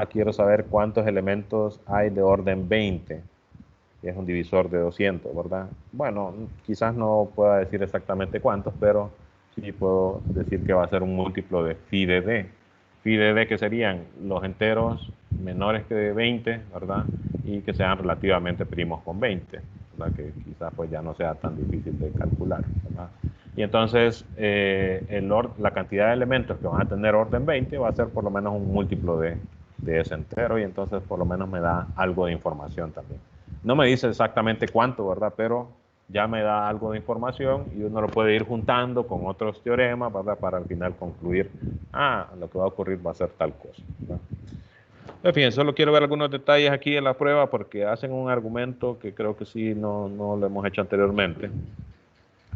Quiero saber cuántos elementos hay de orden 20, que es un divisor de 200, ¿verdad? Bueno, quizás no pueda decir exactamente cuántos, pero sí puedo decir que va a ser un múltiplo de phi de d. Phi de d que serían los enteros menores que 20, ¿verdad? Y que sean relativamente primos con 20, ¿verdad? Que quizás pues ya no sea tan difícil de calcular, ¿verdad? Y entonces la cantidad de elementos que van a tener orden 20 va a ser por lo menos un múltiplo de ese entero, y entonces por lo menos me da algo de información también. No me dice exactamente cuánto, ¿verdad? Pero ya me da algo de información y uno lo puede ir juntando con otros teoremas, ¿verdad? Para al final concluir, lo que va a ocurrir va a ser tal cosa, ¿verdad? En fin, solo quiero ver algunos detalles aquí en la prueba porque hacen un argumento que creo que sí no lo hemos hecho anteriormente.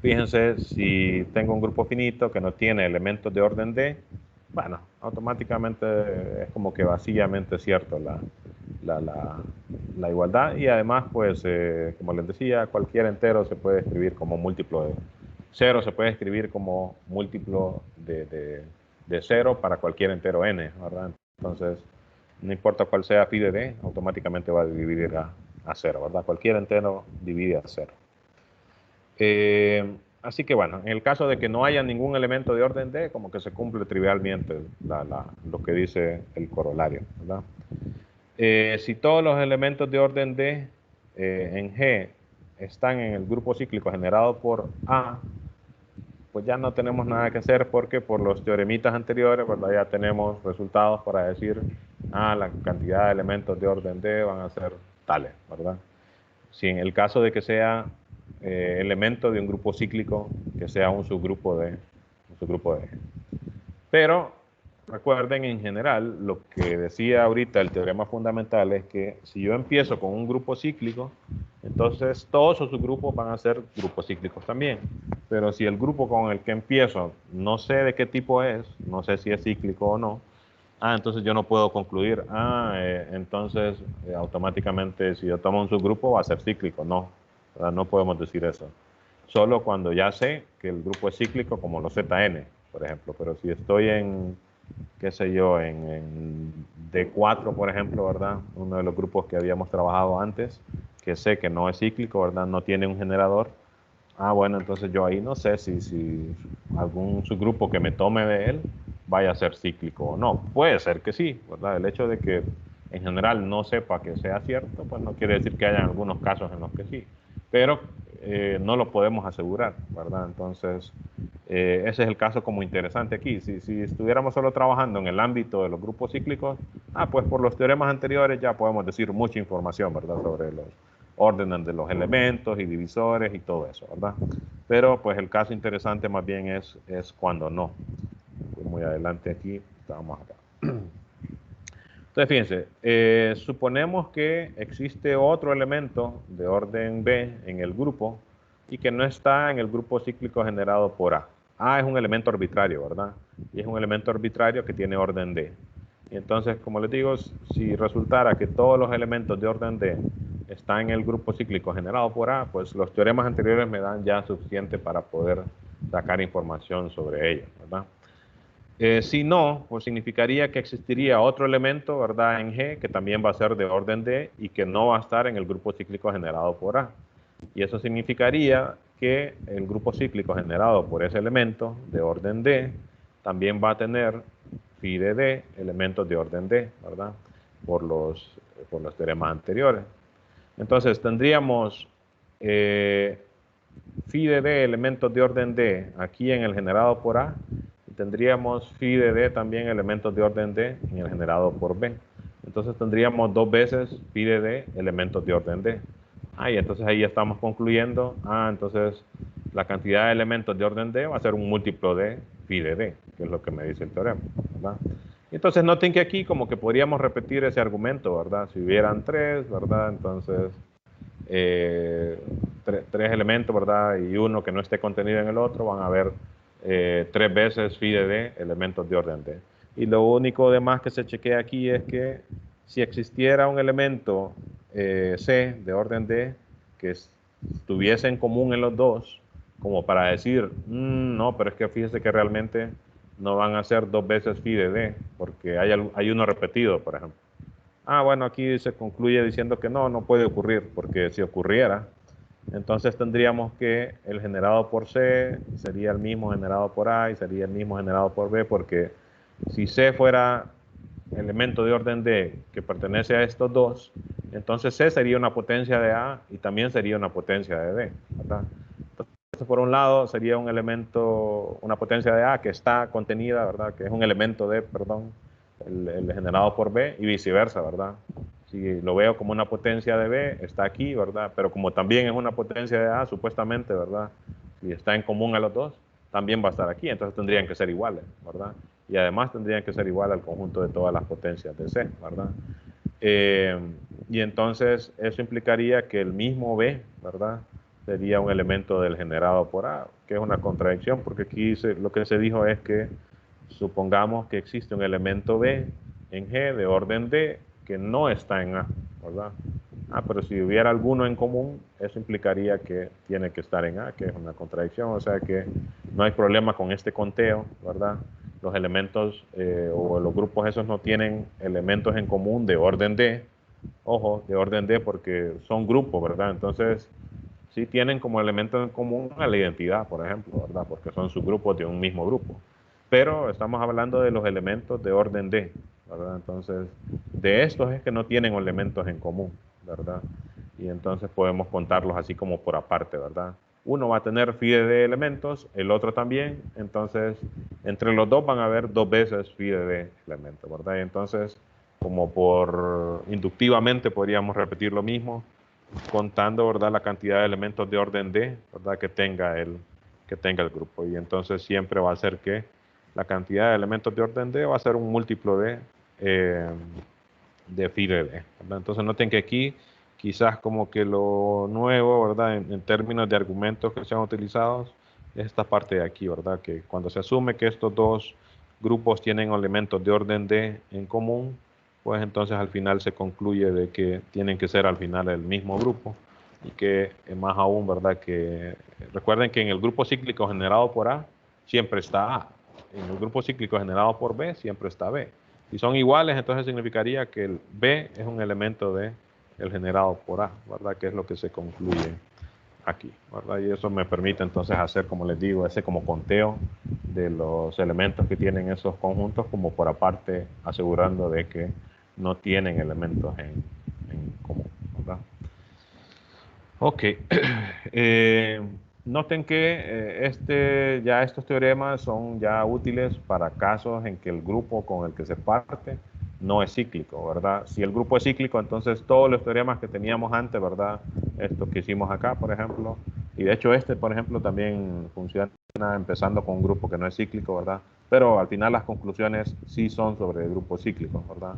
Fíjense, si tengo un grupo finito que no tiene elementos de orden D, bueno, automáticamente es como que vacíamente cierto la igualdad, y además, pues, como les decía, cualquier entero se puede escribir como múltiplo de 0, se puede escribir como múltiplo de 0 para cualquier entero n, ¿verdad? Entonces, no importa cuál sea phi de d, automáticamente va a dividir a 0, ¿verdad? Cualquier entero divide a 0. Así que bueno, en el caso de que no haya ningún elemento de orden D, como que se cumple trivialmente lo que dice el corolario, ¿verdad? Si todos los elementos de orden D en G están en el grupo cíclico generado por A, pues ya no tenemos nada que hacer porque por los teoremitas anteriores, ¿verdad? Ya tenemos resultados para decir, la cantidad de elementos de orden D van a ser tales, ¿verdad? Si en el caso de que sea elemento de un grupo cíclico, que sea un subgrupo de G. Pero recuerden, en general, lo que decía ahorita el teorema fundamental es que si yo empiezo con un grupo cíclico, entonces todos sus subgrupos van a ser grupos cíclicos también. Pero si el grupo con el que empiezo no sé de qué tipo es, no sé si es cíclico o no, entonces yo no puedo concluir, entonces automáticamente si yo tomo un subgrupo va a ser cíclico. No, ¿verdad? No podemos decir eso. Solo cuando ya sé que el grupo es cíclico, como los Zn, por ejemplo. Pero si estoy en, qué sé yo, en D4, por ejemplo, ¿verdad? Uno de los grupos que habíamos trabajado antes, que sé que no es cíclico, ¿verdad? No tiene un generador. Bueno, entonces yo ahí no sé si algún subgrupo que me tome de él vaya a ser cíclico o no. Puede ser que sí, ¿verdad? El hecho de que en general no sepa que sea cierto, pues no quiere decir que haya algunos casos en los que sí. Pero no lo podemos asegurar, ¿verdad? Entonces, ese es el caso como interesante aquí. Si estuviéramos solo trabajando en el ámbito de los grupos cíclicos, pues por los teoremas anteriores ya podemos decir mucha información, ¿verdad? Sobre los órdenes de los elementos y divisores y todo eso, ¿verdad? Pero pues el caso interesante más bien es cuando no. Muy adelante aquí, estamos acá. Entonces, fíjense, suponemos que existe otro elemento de orden B en el grupo y que no está en el grupo cíclico generado por A. A es un elemento arbitrario, ¿verdad? Y es un elemento arbitrario que tiene orden D. Y entonces, como les digo, si resultara que todos los elementos de orden D están en el grupo cíclico generado por A, pues los teoremas anteriores me dan ya suficiente para poder sacar información sobre ellos, ¿verdad? Si no, pues significaría que existiría otro elemento, ¿verdad? En G, que también va a ser de orden D y que no va a estar en el grupo cíclico generado por A. Y eso significaría que el grupo cíclico generado por ese elemento de orden D también va a tener phi de D elementos de orden D, ¿verdad? Por los teoremas anteriores. Entonces tendríamos phi de D elementos de orden D aquí en el generado por A, y tendríamos phi de D también elementos de orden D en el generado por B. Entonces tendríamos dos veces phi de D elementos de orden D. Y entonces ahí estamos concluyendo, entonces la cantidad de elementos de orden D va a ser un múltiplo de phi de D, que es lo que me dice el teorema, ¿verdad? Entonces noten que aquí como que podríamos repetir ese argumento, ¿verdad? Si hubieran tres, ¿verdad? Entonces tres elementos, ¿verdad? Y uno que no esté contenido en el otro, van a haber tres veces phi de D elementos de orden D. Y lo único de más que se chequea aquí es que si existiera un elemento C de orden D que tuviese en común en los dos, como para decir, no, pero es que fíjese que realmente no van a ser dos veces phi de D, porque hay uno repetido, por ejemplo. Bueno, aquí se concluye diciendo que no puede ocurrir, porque si ocurriera, entonces tendríamos que el generado por C sería el mismo generado por A y sería el mismo generado por B, porque si C fuera elemento de orden D que pertenece a estos dos, entonces C sería una potencia de A y también sería una potencia de D, ¿verdad? Entonces, por un lado sería un elemento, una potencia de A que está contenida, ¿verdad? Que es un elemento de, perdón, el generado por B y viceversa, ¿verdad? Si lo veo como una potencia de B, está aquí, ¿verdad? Pero como también es una potencia de A, supuestamente, ¿verdad? Si está en común a los dos, también va a estar aquí, entonces tendrían que ser iguales, ¿verdad? Y además tendrían que ser igual al conjunto de todas las potencias de C, ¿verdad? Y entonces eso implicaría que el mismo B, ¿verdad? Sería un elemento del generado por A, que es una contradicción, porque aquí lo que se dijo es que supongamos que existe un elemento B en G de orden D que no está en A, ¿verdad? Pero si hubiera alguno en común, eso implicaría que tiene que estar en A, que es una contradicción, o sea que no hay problema con este conteo, ¿verdad? Los elementos o los grupos esos no tienen elementos en común de orden D, ojo, de orden D porque son grupos, ¿verdad? Entonces, sí tienen como elemento en común a la identidad, por ejemplo, ¿verdad? Porque son subgrupos de un mismo grupo. Pero estamos hablando de los elementos de orden D, ¿verdad? Entonces, de estos es que no tienen elementos en común, ¿verdad? Y entonces podemos contarlos así como por aparte, ¿verdad? Uno va a tener phi de D elementos, el otro también, entonces entre los dos van a haber dos veces phi de D elementos, ¿verdad? Y entonces, como por inductivamente podríamos repetir lo mismo, contando, ¿verdad?, la cantidad de elementos de orden D, ¿verdad?, que tenga el grupo. Y entonces siempre va a ser que la cantidad de elementos de orden D va a ser un múltiplo de phi de D, ¿verdad? Entonces noten que aquí quizás como que lo nuevo, ¿verdad?, en términos de argumentos que se han utilizado, es esta parte de aquí, ¿verdad?, que cuando se asume que estos dos grupos tienen elementos de orden D en común, pues entonces al final se concluye de que tienen que ser al final el mismo grupo y que más aún, ¿verdad? Que recuerden que en el grupo cíclico generado por A siempre está A, en el grupo cíclico generado por B siempre está B. Si son iguales, entonces significaría que el B es un elemento de el generado por A, ¿verdad? Que es lo que se concluye aquí, ¿verdad? Y eso me permite entonces hacer, como les digo, ese como conteo de los elementos que tienen esos conjuntos como por aparte, asegurando de que no tienen elementos en común, ¿verdad? Ok. Noten que estos teoremas son ya útiles para casos en que el grupo con el que se parte no es cíclico, ¿verdad? Si el grupo es cíclico, entonces todos los teoremas que teníamos antes, ¿verdad? Estos que hicimos acá, por ejemplo, y de hecho por ejemplo, también funciona empezando con un grupo que no es cíclico, ¿verdad? Pero al final las conclusiones sí son sobre grupos cíclicos, ¿verdad?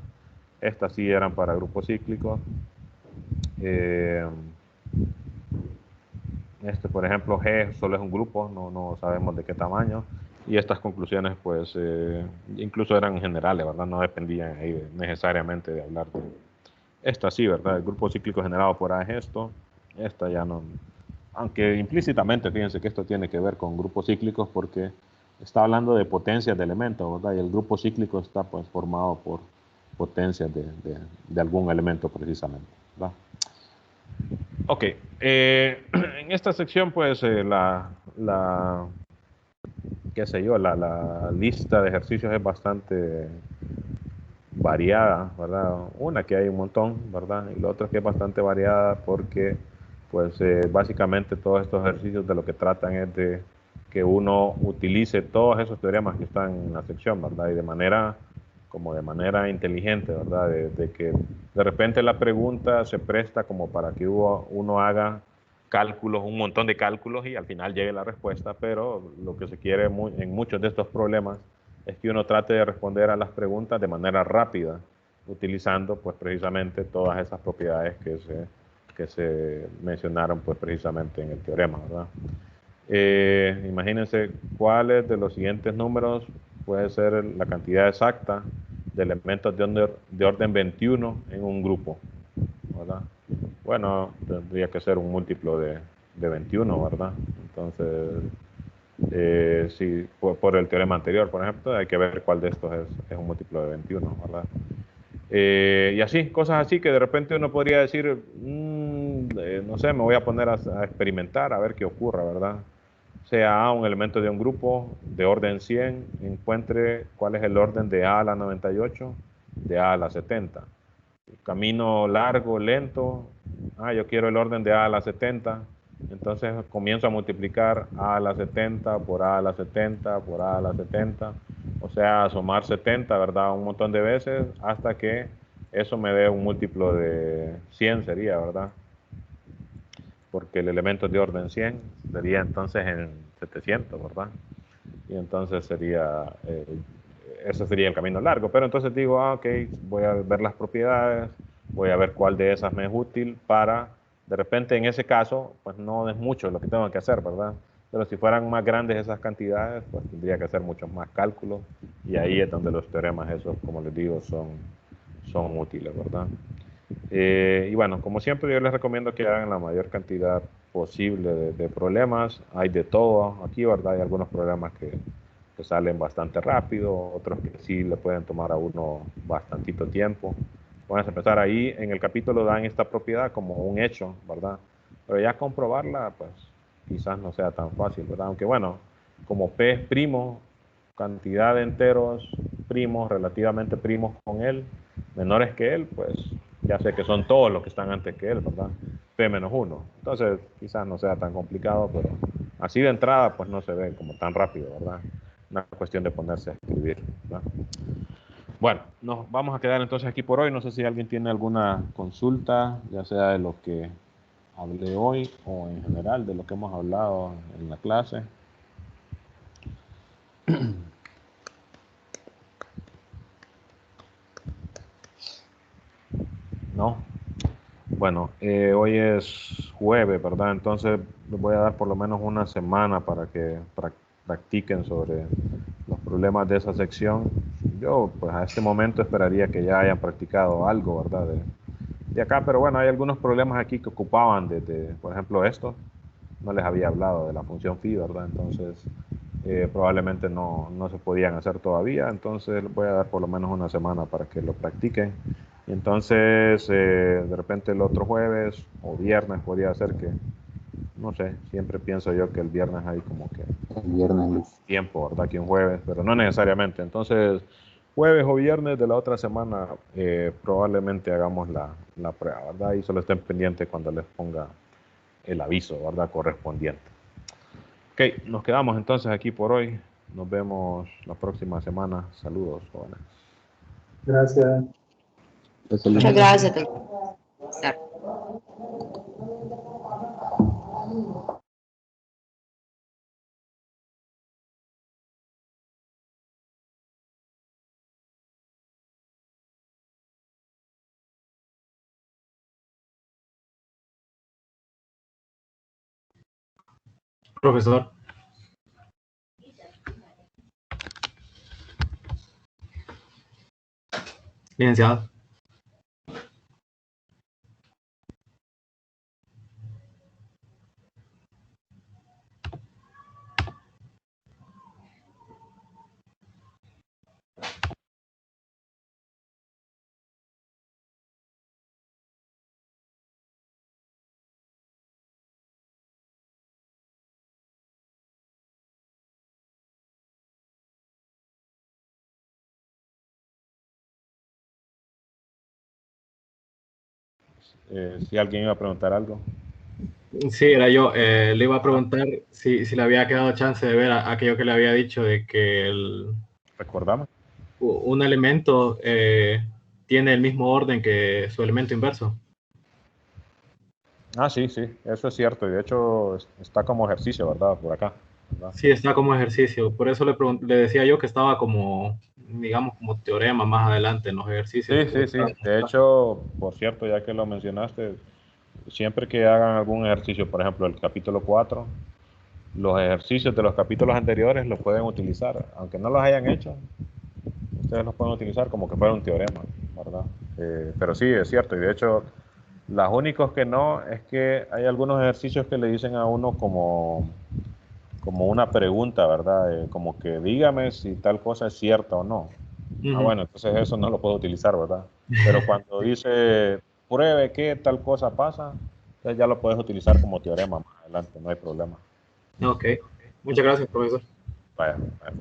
Estas sí eran para grupos cíclicos. Por ejemplo, G solo es un grupo, no sabemos de qué tamaño. Y estas conclusiones, pues, incluso eran generales, ¿verdad? No dependían ahí necesariamente de hablar de... Esta sí, ¿verdad? El grupo cíclico generado por A es esto. Esta ya no... Aunque implícitamente, fíjense que esto tiene que ver con grupos cíclicos porque está hablando de potencias de elementos, ¿verdad? Y el grupo cíclico está, pues, formado por potencias de algún elemento precisamente, ¿verdad? Ok, en esta sección pues qué sé yo, la lista de ejercicios es bastante variada, ¿verdad? Una que hay un montón, ¿verdad? Y la otra que es bastante variada porque, pues, básicamente todos estos ejercicios de lo que tratan es de que uno utilice todos esos teoremas que están en la sección, ¿verdad? Y de manera, como de manera inteligente, ¿verdad? De que de repente la pregunta se presta como para que uno haga cálculos, un montón de cálculos y al final llegue la respuesta, pero lo que se quiere en muchos de estos problemas es que uno trate de responder a las preguntas de manera rápida, utilizando pues precisamente todas esas propiedades que se mencionaron pues precisamente en el teorema, ¿verdad? Imagínense cuáles de los siguientes números puede ser la cantidad exacta de elementos de orden 21 en un grupo, ¿verdad? Bueno, tendría que ser un múltiplo de 21, ¿verdad? Entonces, si por el teorema anterior, por ejemplo, hay que ver cuál de estos es un múltiplo de 21, ¿verdad? Y así, cosas así que de repente uno podría decir, no sé, me voy a poner a experimentar, a ver qué ocurra, ¿verdad? Sea A un elemento de un grupo de orden 100, encuentre cuál es el orden de A a la 98, de A a la 70. Camino largo, lento, yo quiero el orden de A a la 70, entonces comienzo a multiplicar A a la 70 por A a la 70 por A a la 70, o sea, a sumar 70, ¿verdad? Un montón de veces hasta que eso me dé un múltiplo de 100 sería, ¿verdad? Porque el elemento de orden 100 sería entonces en 700, ¿verdad? Y entonces ese sería el camino largo. Pero entonces digo, ok, voy a ver las propiedades, voy a ver cuál de esas me es útil para, de repente en ese caso, pues no es mucho lo que tengo que hacer, ¿verdad? Pero si fueran más grandes esas cantidades, pues tendría que hacer muchos más cálculos y ahí es donde los teoremas esos, como les digo, son útiles, ¿verdad? Y bueno, como siempre yo les recomiendo que hagan la mayor cantidad posible de problemas. Hay de todo aquí, ¿verdad? Hay algunos problemas que salen bastante rápido, otros que sí le pueden tomar a uno bastantito tiempo. Vamos a empezar ahí. En el capítulo dan esta propiedad como un hecho, ¿verdad? Pero ya comprobarla, pues quizás no sea tan fácil, ¿verdad? Aunque bueno, como P es primo, cantidad de enteros primos, relativamente primos con él, menores que él, pues ya sé que son todos los que están antes que él, ¿verdad? P menos 1. Entonces, quizás no sea tan complicado, pero así de entrada, pues no se ve como tan rápido, ¿verdad? Una cuestión de ponerse a escribir, ¿verdad? Bueno, nos vamos a quedar entonces aquí por hoy. No sé si alguien tiene alguna consulta, ya sea de lo que hablé hoy o en general de lo que hemos hablado en la clase. ¿No? Bueno, hoy es jueves, ¿verdad? Entonces les voy a dar por lo menos una semana para que practiquen sobre los problemas de esa sección. Yo, pues a este momento esperaría que ya hayan practicado algo, ¿verdad? De acá, pero bueno, hay algunos problemas aquí que ocupaban por ejemplo, esto. No les había hablado de la función phi, ¿verdad? Entonces, probablemente no se podían hacer todavía. Entonces, les voy a dar por lo menos una semana para que lo practiquen. Y entonces, de repente el otro jueves o viernes podría ser que, no sé, siempre pienso yo que el viernes hay como que El viernes, Luis. tiempo, ¿verdad? Que un jueves, pero no necesariamente. Entonces, jueves o viernes de la otra semana, probablemente hagamos la prueba, ¿verdad? Y solo estén pendientes cuando les ponga el aviso, ¿verdad? Correspondiente. Ok, nos quedamos entonces aquí por hoy. Nos vemos la próxima semana. Saludos, jóvenes. Gracias. Muchas gracias, doctor. Profesor. Licenciado. si alguien iba a preguntar algo. Sí, era yo. Le iba a preguntar si le había quedado chance de ver aquello que le había dicho de que ¿Recordamos? un elemento tiene el mismo orden que su elemento inverso. Ah, sí, sí, eso es cierto. Y de hecho está como ejercicio, ¿verdad? Por acá, ¿verdad? Sí, está como ejercicio. Por eso le decía yo que estaba como, digamos, como teorema más adelante en los ejercicios. Sí, sí, sí. De hecho, por cierto, ya que lo mencionaste, siempre que hagan algún ejercicio, por ejemplo, el capítulo 4, los ejercicios de los capítulos anteriores los pueden utilizar. Aunque no los hayan hecho, ustedes los pueden utilizar como que fuera un teorema, ¿verdad? Pero sí, es cierto. Y de hecho, los únicos que no es que hay algunos ejercicios que le dicen a uno como una pregunta, ¿verdad? Como que dígame si tal cosa es cierta o no. Ah, bueno, entonces eso no lo puedo utilizar, ¿verdad? Pero cuando dice pruebe que tal cosa pasa, entonces ya lo puedes utilizar como teorema más adelante, no hay problema. Ok. Muchas gracias, profesor. Vaya, vaya.